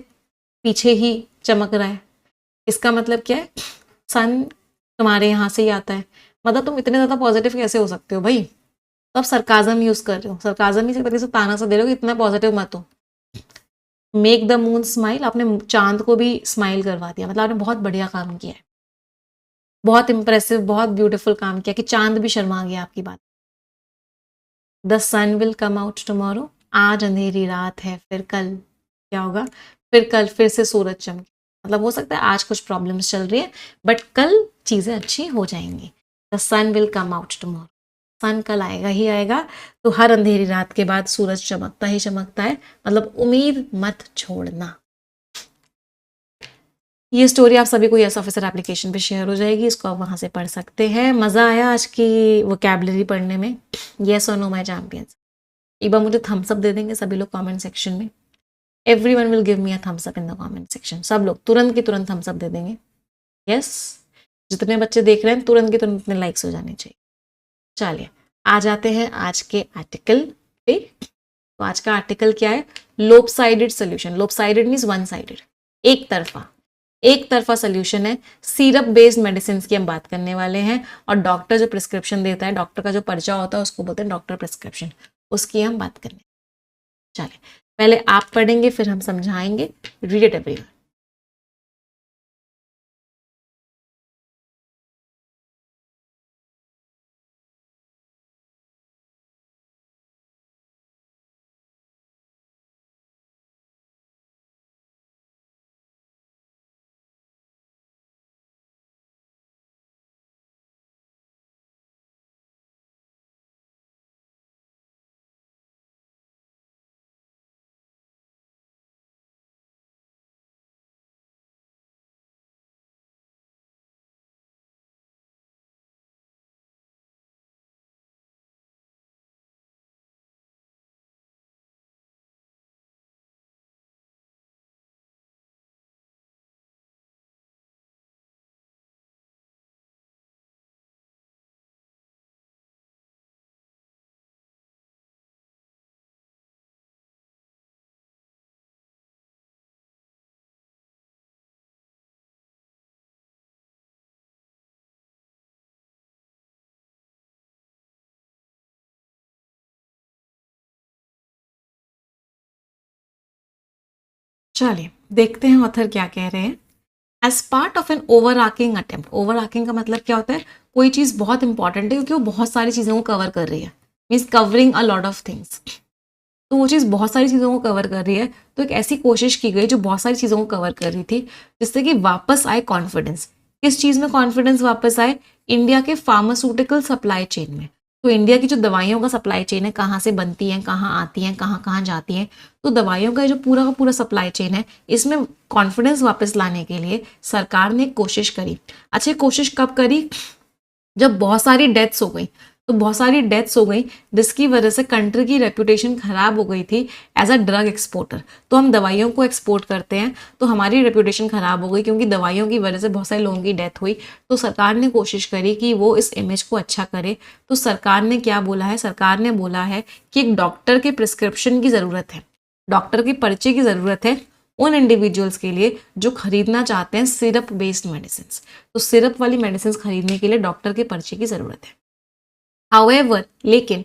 पीछे ही चमक रहा है। इसका मतलब क्या है, सन तुम्हारे यहाँ से ही आता है, मतलब तुम इतने ज़्यादा पॉजिटिव कैसे हो सकते हो भाई। तो आप सरकाजम यूज़ कर रहे हो, सरकाजम ही से तरीके से ताना सा दे रहे हो कि इतना पॉजिटिव मत हो। मेक द मून स्माइल, आपने चांद को भी स्माइल करवा दिया, मतलब आपने बहुत बढ़िया काम किया है, बहुत इंप्रेसिव, बहुत ब्यूटीफुल काम किया कि चांद भी शर्मा गया आपकी बात। The sun will come out tomorrow, आज अंधेरी रात है, फिर कल क्या होगा, फिर कल फिर से सूरज चमके। मतलब हो सकता है आज कुछ प्रॉब्लम्स चल रही है बट कल चीज़ें अच्छी हो जाएंगी। The sun will come out tomorrow, sun कल आएगा ही आएगा। तो हर अंधेरी रात के बाद सूरज चमकता ही चमकता है, मतलब उम्मीद मत छोड़ना। ये स्टोरी आप सभी को यस ऑफिसर एप्लीकेशन पे शेयर हो जाएगी, इसको आप वहां से पढ़ सकते हैं। मज़ा आया आज की वोकैबुलरी पढ़ने में? येस और नो माय चैंपियंस? एक बार मुझे थम्स अप दे देंगे सभी लोग कमेंट सेक्शन में? Everyone will give me a thumbs up in the comment section. सब लोग तुरंत की तुरंत थम्स अप दे देंगे। यस, जितने बच्चे देख रहे हैं तुरंत की तुरंत इतने लाइक्स हो जाने चाहिए। चलिए आ जाते हैं आज के आर्टिकल पे। तो आज का आर्टिकल क्या है, लोपसाइडेड सोल्यूशन। लोपसाइडेड मीन्स वन साइडेड, एक तरफा सोल्यूशन है। सिरप बेस्ड मेडिसिन की हम बात करने वाले हैं, और डॉक्टर जो प्रिस्क्रिप्शन देता है, डॉक्टर का जो पर्चा होता है उसको बोलते हैं डॉक्टर प्रिस्क्रिप्शन, उसकी हम बात करने। चले पहले आप पढ़ेंगे फिर हम समझाएंगे। Read it everyone. चलिए देखते हैं ऑथर क्या कह रहे हैं। As part of an overarching attempt, overarching का मतलब क्या होता है, कोई चीज़ बहुत इंपॉर्टेंट है क्योंकि वो बहुत सारी चीज़ों को कवर कर रही है, means covering a lot of things. तो वो चीज़ बहुत सारी चीज़ों को कवर कर रही है, तो एक ऐसी कोशिश की गई जो बहुत सारी चीज़ों को कवर कर रही थी, जिससे कि वापस आए कॉन्फिडेंस। किस चीज़ में कॉन्फिडेंस वापस आए? इंडिया के फार्मास्यूटिकल सप्लाई चेन में। तो इंडिया की जो दवाइयों का सप्लाई चेन है, कहाँ से बनती हैं, कहाँ आती हैं, कहाँ कहाँ जाती हैं, तो दवाइयों का जो पूरा का पूरा सप्लाई चेन है, इसमें कॉन्फिडेंस वापस लाने के लिए सरकार ने कोशिश करी। अच्छा, कोशिश कब करी? जब बहुत सारी डेथ्स हो गई। तो बहुत सारी डेथ्स हो गई जिसकी वजह से कंट्री की रेपुटेशन खराब हो गई थी एज अ ड्रग एक्सपोर्टर। तो हम दवाइयों को एक्सपोर्ट करते हैं तो हमारी रेपुटेशन खराब हो गई क्योंकि दवाइयों की वजह से बहुत सारे लोगों की डेथ हुई। तो सरकार ने कोशिश करी कि वो इस इमेज को अच्छा करे। तो सरकार ने क्या बोला है? सरकार ने बोला है कि एक डॉक्टर के प्रिस्क्रिप्शन की ज़रूरत है, डॉक्टर के पर्चे की ज़रूरत है उन इंडिविजुअल्स के लिए जो खरीदना चाहते हैं सिरप बेस्ड मेडिसिन। तो सिरप वाली मेडिसिन खरीदने के लिए डॉक्टर के पर्चे की ज़रूरत है। However, लेकिन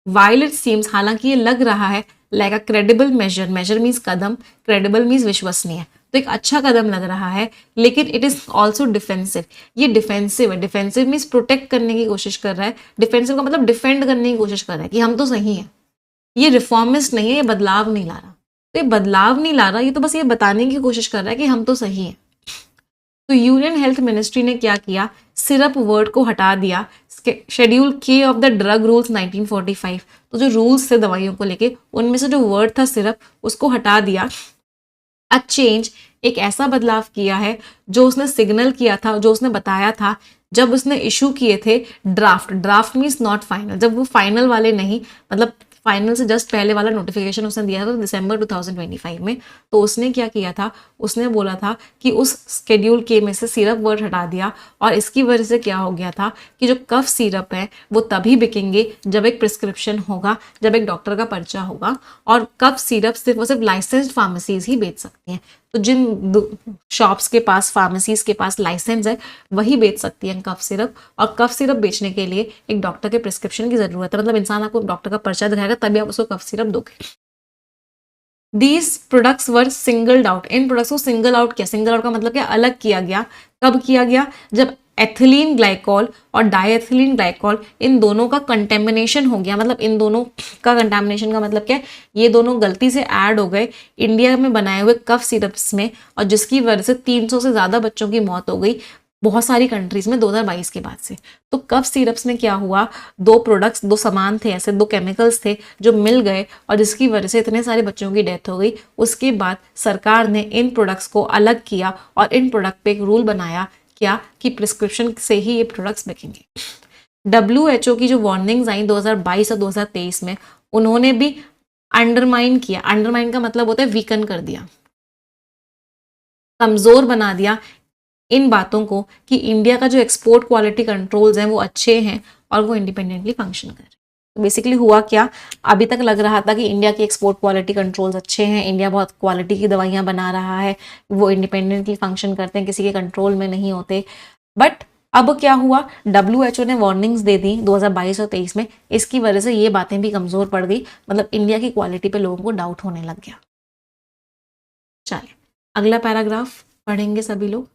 while it seems, हालांकि ये लग रहा है like a credible measure, measure means कदम, क्रेडिबल मीन्स विश्वसनीय, तो एक अच्छा कदम लग रहा है, लेकिन इट इज ऑल्सो डिफेंसिव। ये डिफेंसिव है। डिफेंसिव मीन्स प्रोटेक्ट करने की कोशिश कर रहा है। डिफेंसिव का मतलब डिफेंड करने की कोशिश कर रहा है कि हम तो सही हैं। ये रिफॉर्मिस्ट नहीं है, ये बदलाव नहीं ला रहा। तो ये बदलाव नहीं ला रहा, ये तो बस ये बताने की कोशिश कर रहा है कि हम तो सही हैं। तो यूनियन हेल्थ मिनिस्ट्री ने क्या किया? सिरप वर्ड को हटा दिया शेड्यूल के ऑफ द ड्रग रूल्स 1945। तो जो रूल्स थे दवाइयों को लेके, उनमें से जो वर्ड था सिरप, उसको हटा दिया। अ चेंज, एक ऐसा बदलाव किया है जो उसने सिग्नल किया था, जो उसने बताया था जब उसने इशू किए थे draft. Draft means not final, जब वो फाइनल वाले नहीं, मतलब फाइनल से जस्ट पहले वाला नोटिफिकेशन उसने दिया था तो दिसंबर 2025 में। तो उसने क्या किया था, उसने बोला था कि उस स्केड्यूल के में से सिरप वर्ड हटा दिया, और इसकी वजह से क्या हो गया था कि जो कफ सिरप है वो तभी बिकेंगे जब एक प्रिस्क्रिप्शन होगा, जब एक डॉक्टर का पर्चा होगा, और कफ सिरप सिर्फ और सिर्फ लाइसेंस्ड फार्मेसीज ही बेच सकती हैं। तो जिन शॉप्स के पास, फार्मेसीज के पास लाइसेंस है वही बेच सकती हैं कफ सिरप, और कफ सिरप बेचने के लिए एक डॉक्टर के प्रिस्क्रिप्शन की जरूरत है, मतलब इंसान आपको डॉक्टर का पर्चा दिखाएगा तभी आप उसको कफ सिरप दोगे। These products were singled out, in products को सिंगल आउट किया, सिंगल आउट का मतलब क्या, अलग किया गया। कब किया गया, जब एथिलीन ग्लाइकॉल और डाइएथिलीन ग्लाइकॉल इन दोनों का कंटेमिनेशन हो गया, मतलब इन दोनों का कंटेमिनेशन का मतलब क्या है, ये दोनों गलती से ऐड हो गए इंडिया में बनाए हुए कफ सिरप्स में, और जिसकी वजह से 300 से ज़्यादा बच्चों की मौत हो गई बहुत सारी कंट्रीज में 2022 के बाद से। तो कफ सिरप्स में क्या हुआ, दो प्रोडक्ट्स, दो सामान थे ऐसे, दो केमिकल्स थे जो मिल गए और जिसकी वजह से इतने सारे बच्चों की डेथ हो गई। उसके बाद सरकार ने इन प्रोडक्ट्स को अलग किया और इन प्रोडक्ट पे एक रूल बनाया, क्या कि प्रिस्क्रिप्शन से ही ये प्रोडक्ट्स बिकेंगे। WHO की जो वार्निंग्स आई 2022 और 2023 में, उन्होंने भी अंडरमाइन किया। अंडरमाइन का मतलब होता है वीकन कर दिया, कमजोर बना दिया इन बातों को कि इंडिया का जो एक्सपोर्ट क्वालिटी कंट्रोल्स हैं वो अच्छे हैं और वो इंडिपेंडेंटली फंक्शन कर रहे हैं। तो बेसिकली हुआ क्या, अभी तक लग रहा था कि इंडिया की एक्सपोर्ट क्वालिटी कंट्रोल्स अच्छे हैं, इंडिया बहुत क्वालिटी की दवाइयां बना रहा है, वो इंडिपेंडेंटली फंक्शन करते हैं, किसी के कंट्रोल में नहीं होते। बट अब क्या हुआ, WHO ने वार्निंग्स दे दी 2022 और 23 में, इसकी वजह से ये बातें भी कमजोर पड़ गई, मतलब इंडिया की क्वालिटी पे लोगों को डाउट होने लग गया। चलिए अगला पैराग्राफ पढ़ेंगे सभी लोग।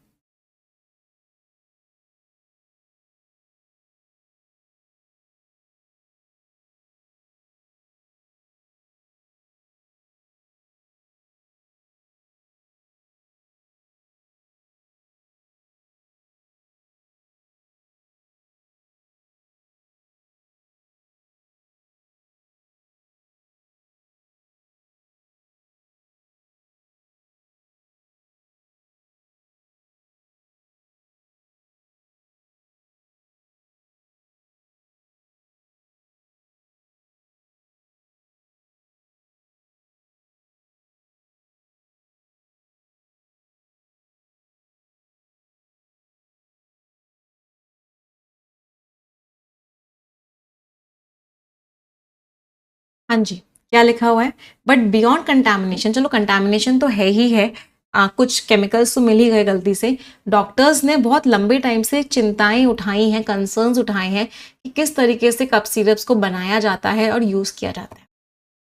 हाँ जी, क्या लिखा हुआ है, बट बियॉन्ड कंटैमिनेशन, चलो कंटैमिनेशन तो है ही है, कुछ केमिकल्स तो मिल ही गए गलती से। डॉक्टर्स ने बहुत लंबे टाइम से चिंताएं उठाई हैं, कंसर्न्स उठाए हैं कि किस तरीके से कफ सिरप्स को बनाया जाता है और यूज किया जाता है।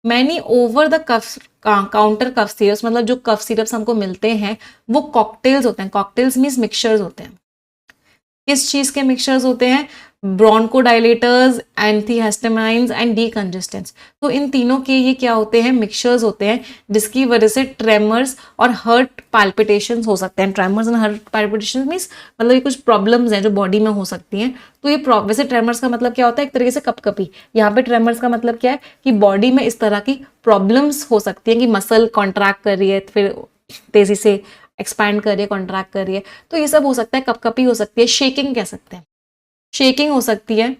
Many over the cough counter cough syrups, मतलब जो कफ सिरप्स हमको मिलते हैं वो कॉकटेल्स होते हैं। कॉकटेल्स मीन्स मिक्सचर्स होते हैं। किस चीज के मिक्सचर्स होते हैं, ब्रोंकोडाइलेटर्स, एंटीहिस्टामाइन्स एंड डीकंजेस्टेंट्स। तो इन तीनों के ये क्या होते हैं, मिक्सचर्स होते हैं, जिसकी वजह से ट्रेमर्स और हार्ट पाल्पिटेशंस हो सकते हैं। Tremors and heart palpitations means मतलब ये कुछ प्रॉब्लम्स हैं जो बॉडी में हो सकती हैं। तो ये वैसे ट्रेमर्स का मतलब क्या होता है, एक तरीके से कपकपी। यहाँ पे ट्रेमर्स का मतलब क्या है कि बॉडी में इस तरह की प्रॉब्लम्स हो सकती हैं कि मसल कॉन्ट्रैक्ट कर रही है, फिर तेजी से एक्सपैंड कर रही है, कॉन्ट्रैक्ट कर रही है, तो ये सब हो सकता है। कपकपी हो सकती है, शेकिंग कह सकते हैं, शेकिंग हो सकती है।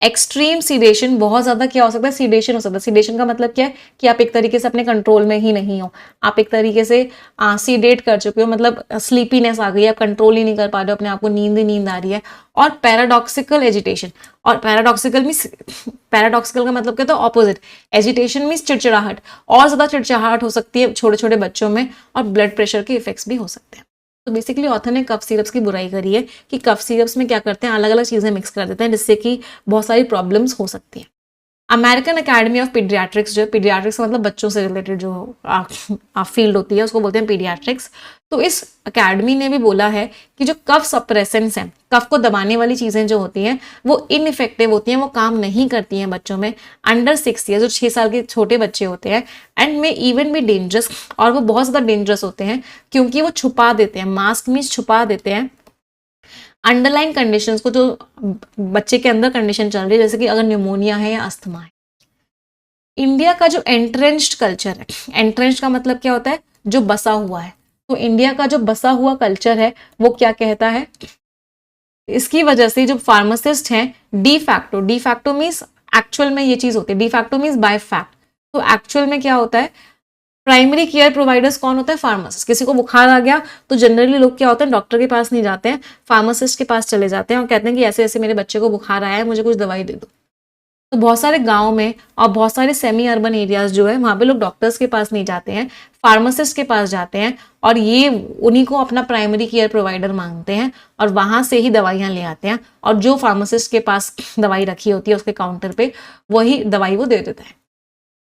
एक्सट्रीम सीडेशन, बहुत ज्यादा क्या हो सकता है, सीडेशन हो सकता है। सीडेशन का मतलब क्या है कि आप एक तरीके से अपने कंट्रोल में ही नहीं हो, आप एक तरीके से सीडेट कर चुके हो, मतलब स्लीपीनेस आ गई, आप कंट्रोल ही नहीं कर पा रहे हो अपने आप को, नींद ही नींद आ रही है। और पैराडॉक्सिकल एजिटेशन, और पैराडॉक्सिकल मीन्स, पैराडॉक्सिकल का मतलब क्या, तो ऑपोजिट। एजिटेशन मीन्स चिड़चिड़ाहट, और ज्यादा चिड़चिड़ाहट हो सकती है छोटे छोटे बच्चों में, और ब्लड प्रेशर के इफेक्ट्स भी हो सकते हैं। तो बेसिकली ऑथर ने कफ सिरप्स की बुराई करी है कि कफ सिरप्स में क्या करते हैं, अलग अलग चीजें मिक्स कर देते हैं जिससे कि बहुत सारी प्रॉब्लम्स हो सकती हैं। अमेरिकन अकेडमी ऑफ पीडियाट्रिक्स, जो है पीडियाट्रिक्स मतलब बच्चों से रिलेटेड जो फील्ड होती है उसको बोलते हैं पीडियाट्रिक्स। तो इस अकेडमी ने भी बोला है कि जो कफ सप्रेसेंट्स हैं, कफ को दबाने वाली चीजें जो होती हैं वो इनइफेक्टिव होती हैं, वो काम नहीं करती हैं बच्चों में अंडर 6 ईयर्स, जो 6 साल के छोटे बच्चे होते हैं, एंड में इवन भी डेंजरस, और वो बहुत ज्यादा डेंजरस होते हैं क्योंकि वो छुपा देते हैं, मास्क मीन्स छुपा देते हैं अंडरलाइन कंडीशंस को, जो बच्चे के अंदर कंडीशन चल रही है, जैसे कि अगर न्यूमोनिया है या अस्थमा है। इंडिया का जो एंट्रेंच्ड कल्चर है, एंट्रेंच्ड का मतलब क्या होता है, जो बसा हुआ है। तो इंडिया का जो बसा हुआ कल्चर है वो क्या कहता है, इसकी वजह से जो फार्मासिस्ट हैं डी फैक्टो मीन्स एक्चुअल में ये चीज होती है, डिफैक्टो मीन्स बाय फैक्ट। तो एक्चुअल में क्या होता है, प्राइमरी केयर प्रोवाइडर्स कौन होता है, फार्मासिस्ट। किसी को बुखार आ गया तो जनरली लोग क्या होते हैं, डॉक्टर के पास नहीं जाते हैं, फार्मासिस्ट के पास चले जाते हैं और कहते हैं कि ऐसे ऐसे मेरे बच्चे को बुखार आया है, मुझे कुछ दवाई दे दो। तो बहुत सारे गांव में और बहुत सारे सेमी अर्बन एरियाज जो है वहां पे लोग डॉक्टर्स के पास नहीं जाते हैं, फार्मासिस्ट के पास जाते हैं और ये उन्हीं को अपना प्राइमरी केयर प्रोवाइडर मांगते हैं और वहां से ही दवाइयां ले आते हैं और जो फार्मासिस्ट के पास दवाई रखी होती है उसके काउंटर पे वही दवाई वो दे देता है।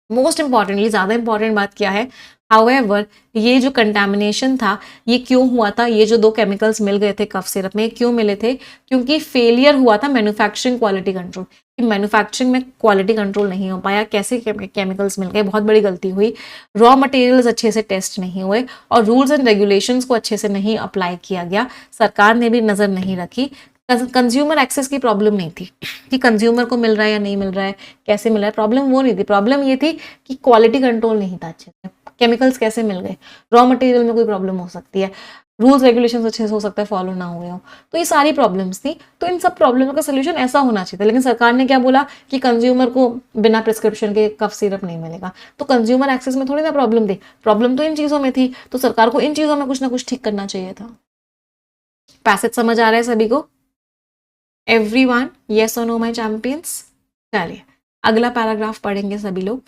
मोस्ट इंपॉर्टेंटली, ज्यादा इंपॉर्टेंट बात क्या है, हाउएवर ये जो कंटामिनेशन था ये क्यों हुआ था, ये जो 2 केमिकल्स मिल गए थे कफ सिरप में, क्यों मिले थे, क्योंकि फेलियर हुआ था मैन्युफैक्चरिंग क्वालिटी कंट्रोल। मैन्युफैक्चरिंग में क्वालिटी कंट्रोल नहीं हो पाया, कैसे केमिकल्स मिल गए, बहुत बड़ी गलती हुई। रॉ मटेरियल्स अच्छे से टेस्ट नहीं हुए और रूल्स एंड रेगुलेशंस को अच्छे से नहीं अप्लाई किया गया, सरकार ने भी नजर नहीं रखी। कंज्यूमर एक्सेस की प्रॉब्लम नहीं थी कि कंज्यूमर को मिल रहा है या नहीं मिल रहा है, कैसे मिल रहा है, प्रॉब्लम वो नहीं थी। प्रॉब्लम ये थी कि क्वालिटी कंट्रोल नहीं था अच्छे से, केमिकल्स कैसे मिल गए, रॉ मटेरियल में कोई प्रॉब्लम हो सकती है, रूल्स रेगुलेशंस अच्छे से हो सकता है फॉलो ना हुए हो, तो ये सारी प्रॉब्लम्स थी। तो इन सब प्रॉब्लम का सोल्यूशन ऐसा होना चाहिए था, लेकिन सरकार ने क्या बोला कि कंज्यूमर को बिना प्रिस्क्रिप्शन के कफ सिरप नहीं मिलेगा। तो कंज्यूमर एक्सेस में थोड़ी ना प्रॉब्लम थी, प्रॉब्लम तो इन चीजों में थी, तो सरकार को इन चीजों में कुछ ना कुछ ठीक करना चाहिए था। पैसेज समझ आ रहा है सभी को? एवरीवन, यस और नो माय चैंपियंस? चलिए अगला पैराग्राफ पढ़ेंगे सभी लोग।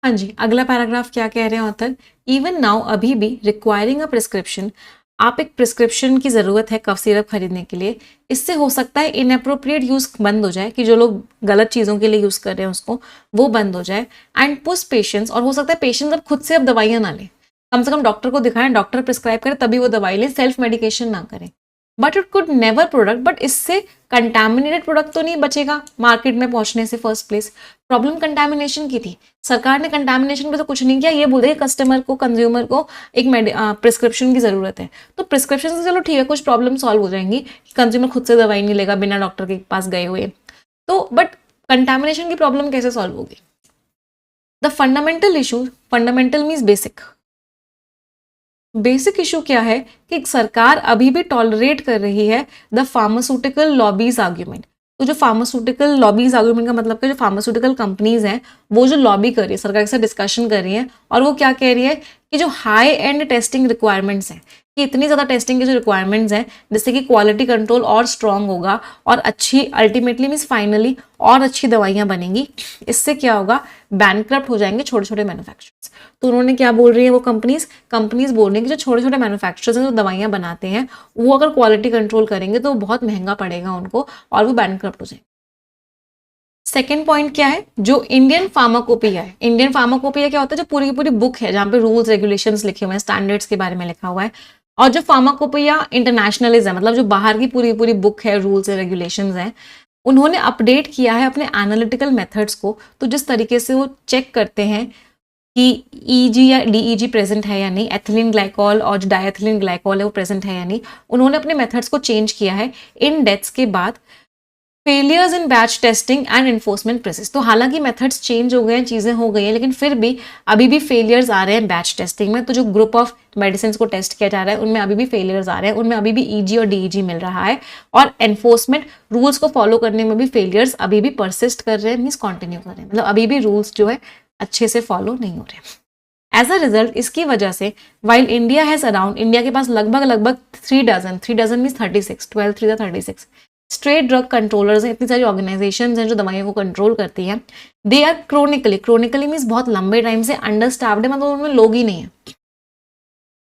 हाँ जी, अगला पैराग्राफ क्या कह रहे हैं ऑथर, इवन नाउ, अभी भी, रिक्वायरिंग अ प्रिस्क्रिप्शन, आप एक प्रिस्क्रिप्शन की जरूरत है कफ सिरप खरीदने के लिए। इससे हो सकता है इनअप्रोप्रिएट यूज बंद हो जाए, कि जो लोग गलत चीजों के लिए यूज कर रहे हैं उसको, वो बंद हो जाए। एंड पुश पेशेंट्स, और हो सकता है पेशेंट्स अब खुद से अब दवाइयां ना लें, कम से कम डॉक्टर को दिखाएं, डॉक्टर प्रिस्क्राइब करे तभी वो दवाई लें, सेल्फ मेडिकेशन ना करें। But it could never product, but इससे कंटामिनेटेड प्रोडक्ट तो नहीं बचेगा मार्केट में पहुंचने से। फर्स्ट प्लेस प्रॉब्लम कंटामिनेशन की थी, सरकार ने कंटामिनेशन पे तो कुछ नहीं किया, ये बोल रहे कस्टमर को, कंज्यूमर को एक प्रिस्क्रिप्शन की जरूरत है। तो प्रिस्क्रिप्शन से चलो ठीक है, कुछ प्रॉब्लम सॉल्व हो जाएंगी, कंज्यूमर खुद से दवाई नहीं लेगा बिना डॉक्टर के पास गए हुए। तो बट कंटामिनेशन की प्रॉब्लम कैसे सॉल्व होगी? The fundamental issue, fundamental means basic, basic issue क्या है कि सरकार अभी भी टॉलरेट कर रही है द फार्मास्यूटिकल लॉबीज आर्ग्यूमेंट। तो जो फार्मास्यूटिकल लॉबीज आर्ग्यूमेंट का मतलब कि जो फार्मास्यूटिकल कंपनीज हैं वो जो लॉबी कर रही है, सरकार के साथ डिस्कशन कर रही है, और वो क्या कह रही है कि जो हाई एंड टेस्टिंग रिक्वायरमेंट्स हैं, कि इतनी ज़्यादा टेस्टिंग की जो रिक्वायरमेंट्स हैं जिससे कि क्वालिटी कंट्रोल और स्ट्रांग होगा और अच्छी, अल्टीमेटली मीन्स फाइनली और अच्छी दवाइयां बनेंगी। इससे क्या होगा, बैंकक्रप्ट हो जाएंगे छोटे छोटे मैन्युफैक्चरर्स। तो उन्होंने क्या बोल रही है वो कंपनीज बोल रही है कि जो छोटे छोटे मैन्युफैक्चरर्स हैं जो दवाइयां बनाते हैं, वो अगर क्वालिटी कंट्रोल करेंगे तो बहुत महंगा पड़ेगा उनको और वो बैंकक्रप्ट हो जाएंगे। सेकेंड पॉइंट क्या है, जो इंडियन फार्माकोपिया है, इंडियन फार्माकोपिया क्या होता है, जो पूरी की पूरी बुक है जहाँ पे रूल्स रेगुलेशंस लिखे हुए हैं, स्टैंडर्ड्स के बारे में लिखा हुआ है। और जो फार्माकोपिया इंटरनेशनलिज्म है, मतलब जो बाहर की पूरी पूरी बुक है, रूल्स एंड रेगुलेशंस हैं, उन्होंने अपडेट किया है अपने एनालिटिकल मेथड्स को। तो जिस तरीके से वो चेक करते हैं कि ईजी या डीईजी प्रेजेंट है या नहीं, एथिलीन ग्लाइकॉल और जो डायथिलीन ग्लाइकॉल है वो प्रेजेंट है या नहीं, उन्होंने अपने मेथड्स को चेंज किया है इन डेथ्स के बाद। Failures in batch testing and enforcement process. तो हालांकि मेथड्स चेंज हो गए हैं, चीज़ें हो गई हैं, लेकिन फिर भी अभी भी फेलियर्स आ रहे हैं बैच टेस्टिंग में। तो जो ग्रुप ऑफ मेडिसिन को टेस्ट किया जा रहा है उनमें अभी भी फेलियर्स आ रहे हैं, उनमें अभी भी ईजी और डीईजी मिल रहा है, और एनफोर्समेंट रूल्स को फॉलो करने में भी फेलियर्स अभी भी परसिस्ट कर रहे हैं, मीन्स कॉन्टिन्यू कर रहे हैं, मतलब अभी भी रूल्स जो है अच्छे से फॉलो नहीं हो रहे। एज अ रिजल्ट इसकी वजह से while India has around, India के पास लगभग 3 dozen means 36, 12 3 36 straight drug controllers हैं, इतनी सारी ऑर्गेनाइजेशंस हैं जो दवाइयों को कंट्रोल करती हैं। दे आर क्रोनिकली मीन्स बहुत लंबे टाइम से अंडरस्टाफ्ड है, मतलब उनमें लोग ही नहीं है।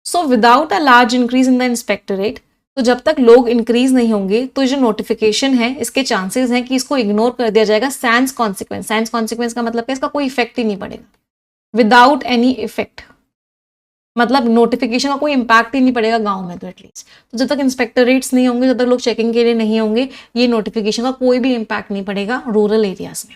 So without a large increase in the inspectorate, तो जब तक लोग इंक्रीज नहीं होंगे तो जो नोटिफिकेशन है इसके चांसेस हैं कि इसको इग्नोर कर दिया जाएगा। सैंस कॉन्सिक्वेंस का मतलब है इसका कोई इफेक्ट ही नहीं पड़ेगा, विदाउट एनी इफेक्ट, मतलब नोटिफिकेशन का कोई इंपैक्ट ही नहीं पड़ेगा गांव में तो एटलीस्ट। तो जब तक इंस्पेक्टरेट्स नहीं होंगे, जब तक लोग चेकिंग के लिए नहीं होंगे, ये नोटिफिकेशन का कोई भी इंपैक्ट नहीं पड़ेगा रूरल एरियाज में।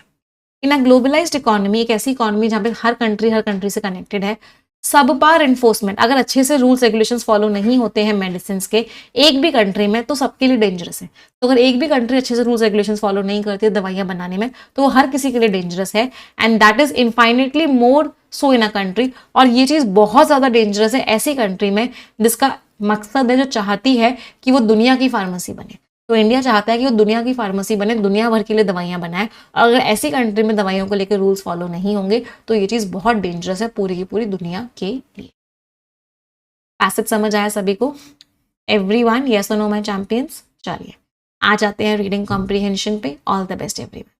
इन अ ग्लोबलाइज्ड इकोनॉमी, एक ऐसी इकोनॉमी जहाँ पे हर कंट्री से कनेक्टेड है, सब पार एनफोर्समेंट, अगर अच्छे से रूल्स रेगुलेशंस फॉलो नहीं होते हैं मेडिसिन के एक भी कंट्री में, तो सबके लिए डेंजरस है। तो अगर एक भी कंट्री अच्छे से रूल्स रेगुलेशंस फॉलो नहीं करती है दवाइयां बनाने में, तो वो हर किसी के लिए डेंजरस है, and that is infinitely more so in a country. और ये चीज बहुत ज्यादा डेंजरस है ऐसी कंट्री में जिसका मकसद है, जो चाहती है कि वो दुनिया की फार्मेसी बने। तो इंडिया चाहता है कि वो दुनिया की फार्मेसी बने, दुनिया भर के लिए दवाइयां बनाए। अगर ऐसी कंट्री में दवाइयों को लेकर रूल्स फॉलो नहीं होंगे तो ये चीज बहुत डेंजरस है पूरी की पूरी दुनिया के लिए। पैसेज समझ आया सभी को? एवरीवन, यस और नो माय चैंपियंस? चलिए आ जाते हैं रीडिंग कॉम्प्रिहेंशन पे। All the best everyone.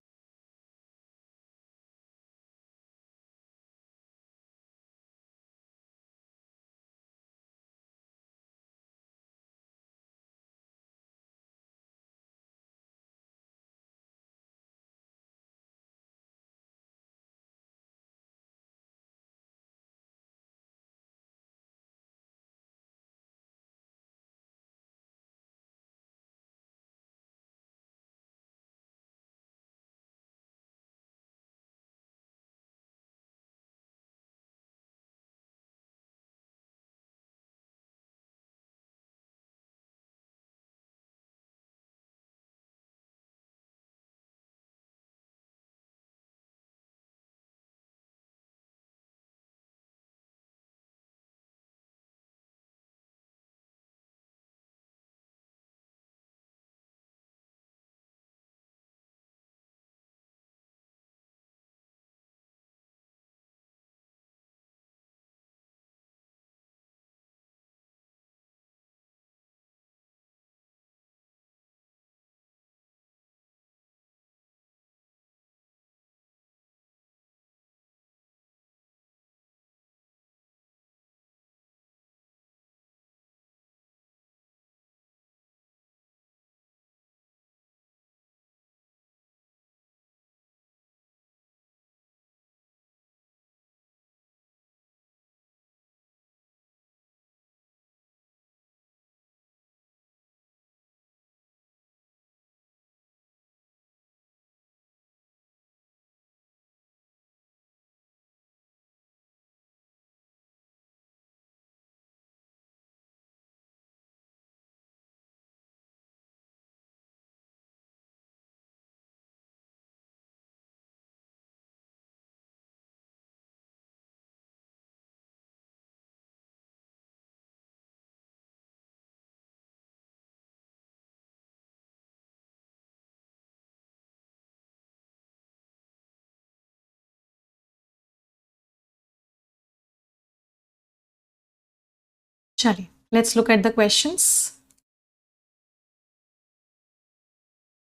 चलिए let's look at the questions.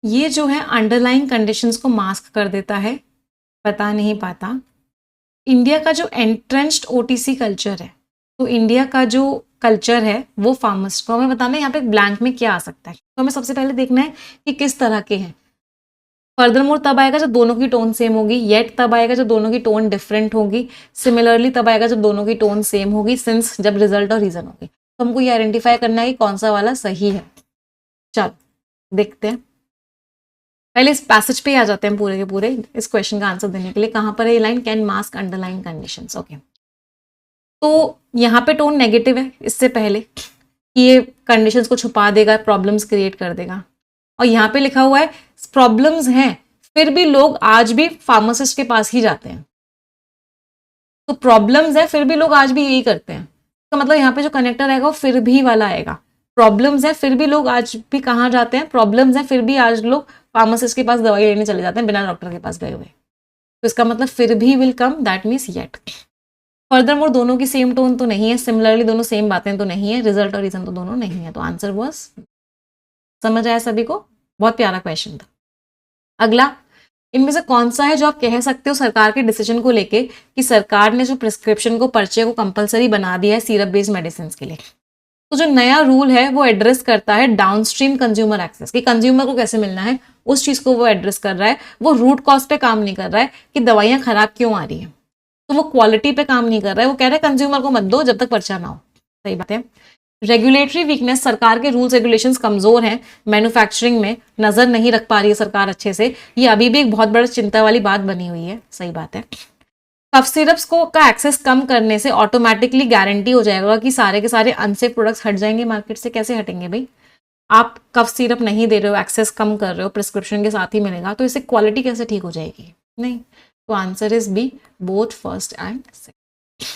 ये जो है अंडरलाइंग कंडीशंस को मास्क कर देता है, बता नहीं पाता। इंडिया का जो एंट्रेंच्ड ओटीसी कल्चर है, तो इंडिया का जो कल्चर है वो फार्मासिस्ट को हमें बताना है यहाँ पे ब्लैंक में क्या आ सकता है। तो हमें सबसे पहले देखना है कि किस तरह के हैं। फर्दरमोर तब आएगा जब दोनों की टोन सेम होगी, येट तब आएगा जब दोनों की टोन डिफरेंट होगी, सिमिलरली तब आएगा जब दोनों की टोन सेम होगी, सिंस जब रिजल्ट और रीजन होगी। तो हमको ये आइडेंटिफाई करना है कि कौन सा वाला सही है। चलो देखते हैं, पहले इस पैसेज पे आ जाते हैं पूरे के पूरे इस क्वेश्चन का आंसर देने के लिए। कहां पर है ये line? Can mask underline conditions. Okay, तो यहाँ पे टोन नेगेटिव है इससे पहले कि ये कंडीशंस को छुपा देगा, प्रॉब्लम्स क्रिएट कर देगा। और यहाँ पे लिखा हुआ है प्रॉब्लम्स हैं, फिर भी लोग आज भी फार्मासिस्ट के पास ही जाते हैं। तो प्रॉब्लम्स है फिर भी लोग आज भी यही करते हैं, तो मतलब यहाँ पे जो कनेक्टर आएगा वो फिर भी वाला आएगा। प्रॉब्लम्स है फिर भी लोग आज भी कहाँ जाते हैं, प्रॉब्लम्स है फिर भी आज लोग फार्मासिस्ट के पास दवाई लेने चले जाते हैं बिना डॉक्टर के पास गए हुए। तो इसका मतलब फिर भी will come, that means yet. Further more दोनों की सेम टोन तो नहीं है, सिमिलरली दोनों सेम बातें तो नहीं है, रिजल्ट और रीजन तो दोनों नहीं है, तो आंसर वॉज। समझ आया सभी को? बहुत प्यारा क्वेश्चन था। अगला, इनमें से कौन सा है जो आप कह सकते हो सरकार के डिसीजन को लेके कि सरकार ने जो प्रिस्क्रिप्शन को पर्चे को कंपलसरी बना दिया है सिरप बेस्ड मेडिसिन के लिए, तो जो नया रूल है वो एड्रेस करता है डाउनस्ट्रीम कंज्यूमर एक्सेस, कि कंज्यूमर को कैसे मिलना है उस चीज को वो एड्रेस कर रहा है। वो रूट कॉज पे काम नहीं कर रहा है कि दवाइयां खराब क्यों आ रही है, तो वो क्वालिटी पे काम नहीं कर रहा है, वो कह रहा है कंज्यूमर को मत दो जब तक पर्चा ना हो। सही बात है। रेगुलेटरी वीकनेस, सरकार के रूल्स रेगुलेशंस कमजोर हैं, मैन्युफैक्चरिंग में नजर नहीं रख पा रही है सरकार अच्छे से, ये अभी भी एक बहुत बड़ा चिंता वाली बात बनी हुई है। सही बात है। कफ सिरप्स को का एक्सेस कम करने से ऑटोमेटिकली गारंटी हो जाएगा कि सारे के सारे अनसेफ प्रोडक्ट्स हट जाएंगे मार्केट से। कैसे हटेंगे भाई? आप कफ सिरप नहीं दे रहे हो, एक्सेस कम कर रहे हो, प्रिस्क्रिप्शन के साथ ही मिलेगा, तो इससे क्वालिटी कैसे ठीक हो जाएगी? नहीं। तो answer is B, both first and second.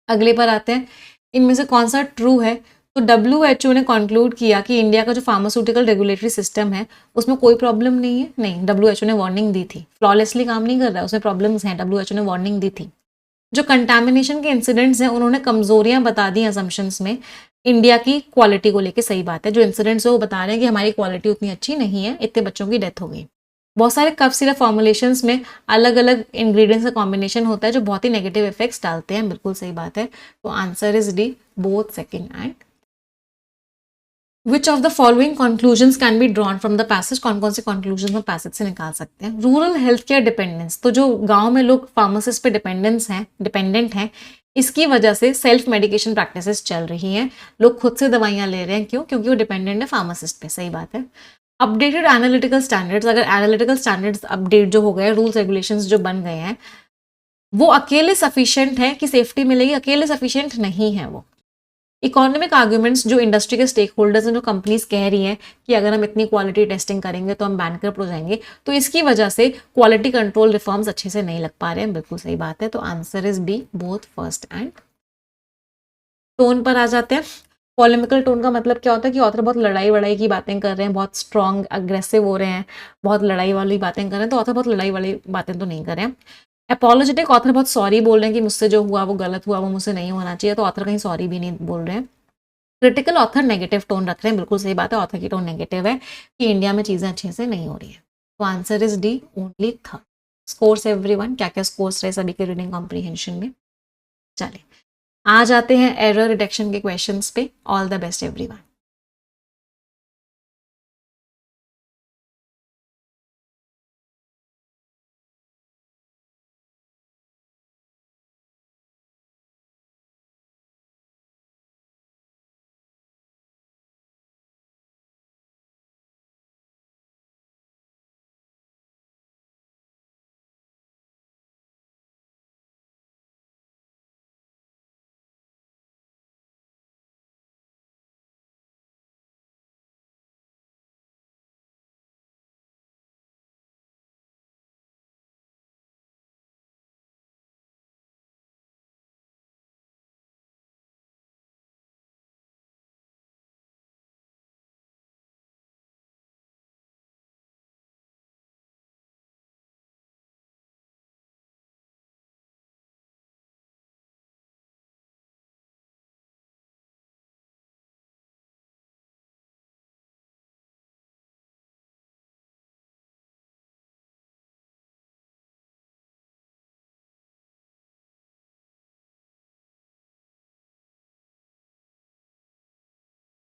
अगले पर आते हैं, इनमें से कौन सा ट्रू है? तो WHO ने कंक्लूड किया कि इंडिया का जो फार्मास्यूटिकल रेगुलेटरी सिस्टम है उसमें कोई प्रॉब्लम नहीं है। नहीं, WHO ने वार्निंग दी थी, फ्लॉलेसली काम नहीं कर रहा है, उसमें प्रॉब्लम्स हैं, WHO ने वार्निंग दी थी। जो कंटामिनेशन के इंसिडेंट्स हैं उन्होंने कमजोरियां बता दी असम्पशंस में इंडिया की क्वालिटी को लेके। सही बात है, जो इंसिडेंट्स है वो बता रहे हैं कि हमारी क्वालिटी उतनी अच्छी नहीं है, इतने बच्चों की डेथ हो गई। बहुत सारे कफ सिरप फॉर्मुलेशंस में अलग अलग इंग्रेडिएंट्स का कॉम्बिनेशन होता है जो बहुत ही नेगेटिव इफेक्ट्स डालते हैं। बिल्कुल सही बात है। तो answer is D, both second and. Which of the following conclusions can be drawn from the passage, कौन कौन से कंक्लूजन हम पैसेज से निकाल सकते हैं? रूरल हेल्थ केयर डिपेंडेंस, तो जो गांव में लोग फार्मासिस्ट पे डिपेंडेंट हैं, इसकी वजह से सेल्फ मेडिकेशन प्रैक्टिसेस चल रही हैं, लोग खुद से दवाइयां ले रहे हैं। क्यों? क्योंकि वो डिपेंडेंट है फार्मासिस्ट पे। सही बात है। अपडेटेड एनालिटिकल स्टैंडर्ड्स, अगर एनालिटिकल स्टैंडर्ड्स अपडेट जो हो गए, रूल्स रेगुलेशंस जो बन गए हैं, वो अकेले सफिशिएंट है कि सेफ्टी मिलेगी? अकेले सफिशिएंट नहीं है वो। इकोनॉमिक आर्ग्यूमेंट्स, जो इंडस्ट्री के स्टेक होल्डर्स हैं, जो कंपनीज कह रही हैं कि अगर हम इतनी क्वालिटी टेस्टिंग करेंगे तो हम बैंकरप्ट हो जाएंगे, तो इसकी वजह से क्वालिटी कंट्रोल रिफॉर्म्स अच्छे से नहीं लग पा रहे हैं। बिल्कुल सही बात है। तो answer is B, both first and. Tone पर आ जाते हैं। पॉलेमिकल टोन का मतलब क्या होता है कि ऑथर बहुत लड़ाई वड़ाई की बातें कर रहे हैं, बहुत स्ट्रॉन्ग अग्रेसिव हो रहे हैं, बहुत लड़ाई वाली बातें कर रहे हैं, तो ऑथर बहुत लड़ाई वाली बातें तो नहीं कर रहे हैं। अपोलोजेटिक, ऑथर बहुत सॉरी बोल रहे हैं कि मुझसे जो हुआ वो गलत हुआ, वो मुझसे नहीं होना चाहिए, तो ऑथर कहीं सॉरी भी नहीं बोल रहे हैं। क्रिटिकल, ऑथर नेगेटिव टोन रख रहे हैं। बिल्कुल सही बात है, ऑथर की टोन नेगेटिव है कि इंडिया में चीजें अच्छे से नहीं हो रही है। तो answer is D, only third. Scores everyone, क्या क्या स्कोर्स रहे सभी के रीडिंग कॉम्प्रीहेंशन में? चलिए आ जाते हैं एरर रिडक्शन के क्वेश्चंस पे। All the best everyone.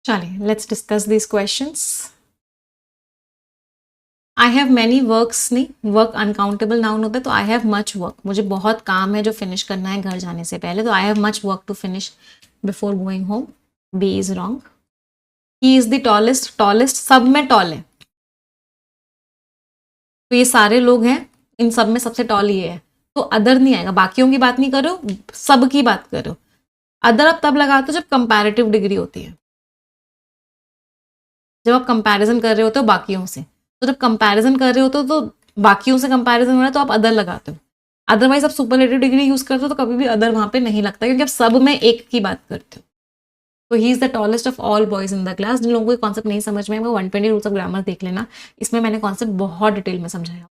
चलिए let's discuss this questions. I have many works, नहीं, वर्क अनकाउंटेबल नाउन होता है, तो आई हैव मच वर्क, मुझे बहुत काम है जो फिनिश करना है घर जाने से पहले, तो I have much work to finish before going home. B is wrong. He is the tallest, tallest सब में टॉल है, तो ये सारे लोग हैं, इन सब में सबसे टॉल ये है, तो अदर नहीं आएगा। बाकियों की बात नहीं करो, सब की बात करो। अदर आप तब लगाते हो जब कंपैरेटिव डिग्री होती है। जब आप कंपैरिजन कर रहे होते हो बाकियों से, तो जब कंपैरिजन कर रहे होते हो तो बाकियों से कंपैरिजन हो रहा है तो आप अदर लगाते हो, अदरवाइज आप सुपरलेटिव डिग्री यूज करते हो तो कभी भी अदर वहां पे नहीं लगता, क्योंकि आप सब में एक की बात करते हो। तो he is the tallest of all boys in the class. जिन लोगों को कॉन्सेप्ट नहीं समझ में, वो 120 रूल्स ऑफ ग्रामर देख लेना, इसमें मैंने कॉन्सेप्ट बहुत डिटेल में समझाया।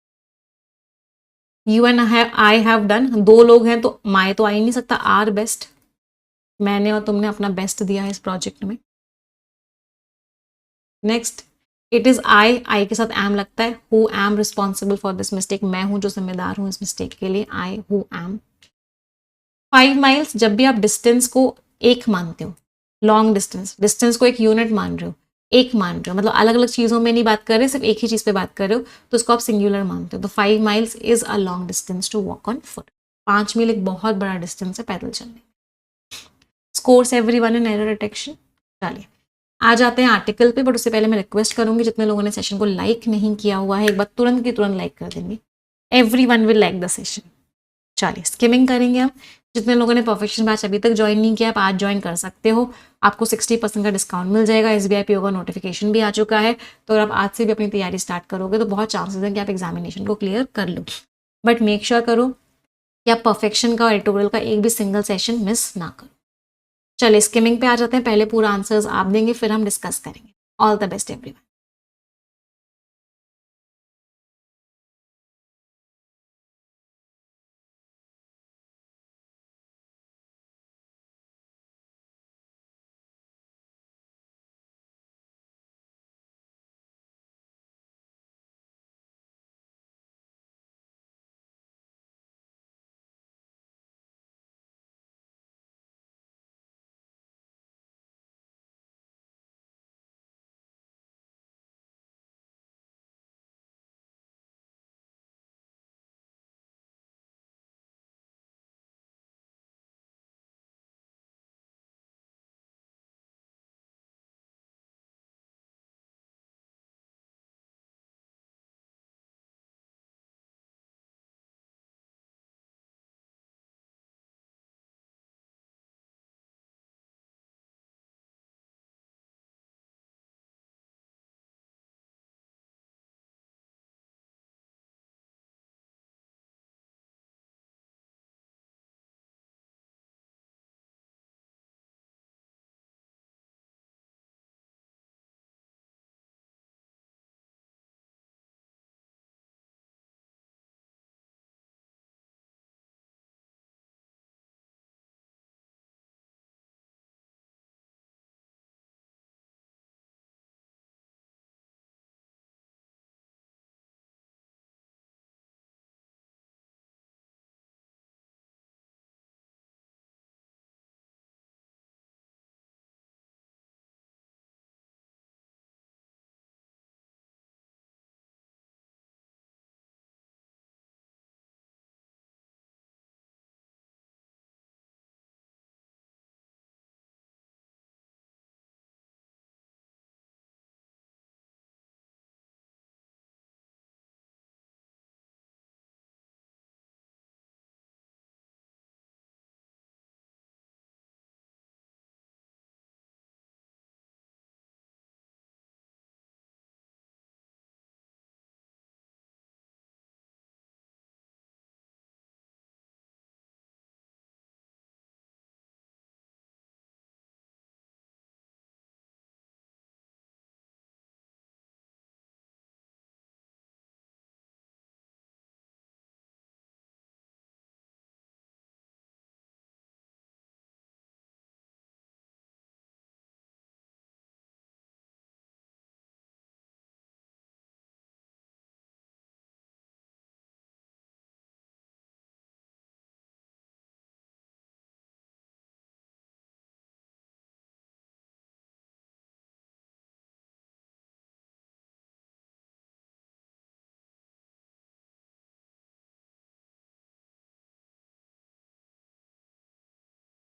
You and I have done, दो लोग हैं तो माई तो आ ही नहीं सकता, आर बेस्ट, मैंने और तुमने अपना बेस्ट दिया है इस प्रोजेक्ट में। नेक्स्ट, इट इज आई के साथ एम लगता है, who am responsible for this mistake, मैं हूं जो जिम्मेदार हूं इस मिस्टेक के लिए, आई हु एम। 5 माइल्स, जब भी आप डिस्टेंस को एक मानते हो, लॉन्ग डिस्टेंस, डिस्टेंस को एक यूनिट मान रहे हो, एक मान रहे हो, मतलब अलग अलग चीजों में नहीं बात कर रहे, सिर्फ एक ही चीज पे बात कर रहे हो, तो उसको आप सिंगुलर मानते हो। तो 5 miles is a long distance to walk on foot. 5 मील एक बहुत बड़ा डिस्टेंस है पैदल चलने। Scores everyone in error detection. चलिए आ जाते हैं आर्टिकल पे, बट उससे पहले मैं रिक्वेस्ट करूंगी जितने लोगों ने सेशन को लाइक नहीं किया हुआ है, एक बार तुरंत की तुरंत लाइक कर देंगे। Everyone will like the session. चलिए स्किमिंग करेंगे हम। जितने लोगों ने परफेक्शन बैच अभी तक ज्वाइन नहीं किया, आप आज ज्वाइन कर सकते हो, आपको 60% का डिस्काउंट मिल जाएगा। SBI PO का नोटिफिकेशन भी आ चुका है, तो अगर आप आज से भी अपनी तैयारी स्टार्ट करोगे तो बहुत चांसेस हैं कि आप एग्जामिनेशन को क्लियर कर लो। बट मेक श्योर करो कि आप परफेक्शन का और एडिटोरियल का एक भी सिंगल सेशन मिस ना करो। चलिए स्किमिंग पे आ जाते हैं, पहले पूरा आंसर्स आप देंगे फिर हम डिस्कस करेंगे। All the best everyone.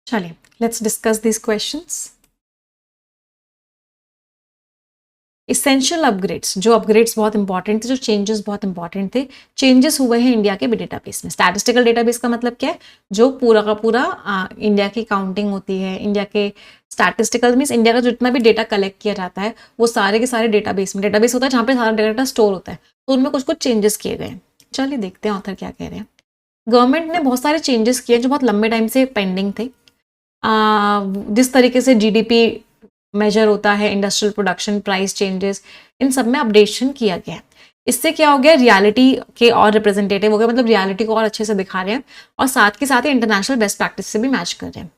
चलिए let's discuss this questions. Essential upgrades, जो अपग्रेड्स बहुत इंपॉर्टेंट थे, जो चेंजेस बहुत इंपॉर्टेंट थे, चेंजेस हुए हैं इंडिया के डेटाबेस में। स्टैटिस्टिकल डेटाबेस का मतलब क्या है, जो पूरा का पूरा इंडिया की काउंटिंग होती है, इंडिया के स्टैटिस्टिकल मीन्स इंडिया का जितना भी डेटा कलेक्ट किया जाता है वो सारे के सारे डेटाबेस में, डेटाबेस होता है जहाँ पे सारा डेटा स्टोर होता है, तो उनमें कुछ कुछ चेंजेस किए गए। चलिए देखते हैं ऑथर क्या कह रहे हैं। गवर्नमेंट ने बहुत सारे चेंजेस किए जो बहुत लंबे टाइम से पेंडिंग थे। जिस तरीके से जीडीपी मेजर होता है, इंडस्ट्रियल प्रोडक्शन, प्राइस चेंजेस, इन सब में अपडेशन किया गया है। इससे क्या हो गया, रियलिटी के और रिप्रेजेंटेटिव हो गया, मतलब रियलिटी को और अच्छे से दिखा रहे हैं और साथ के साथ ही इंटरनेशनल बेस्ट प्रैक्टिस से भी मैच कर रहे हैं।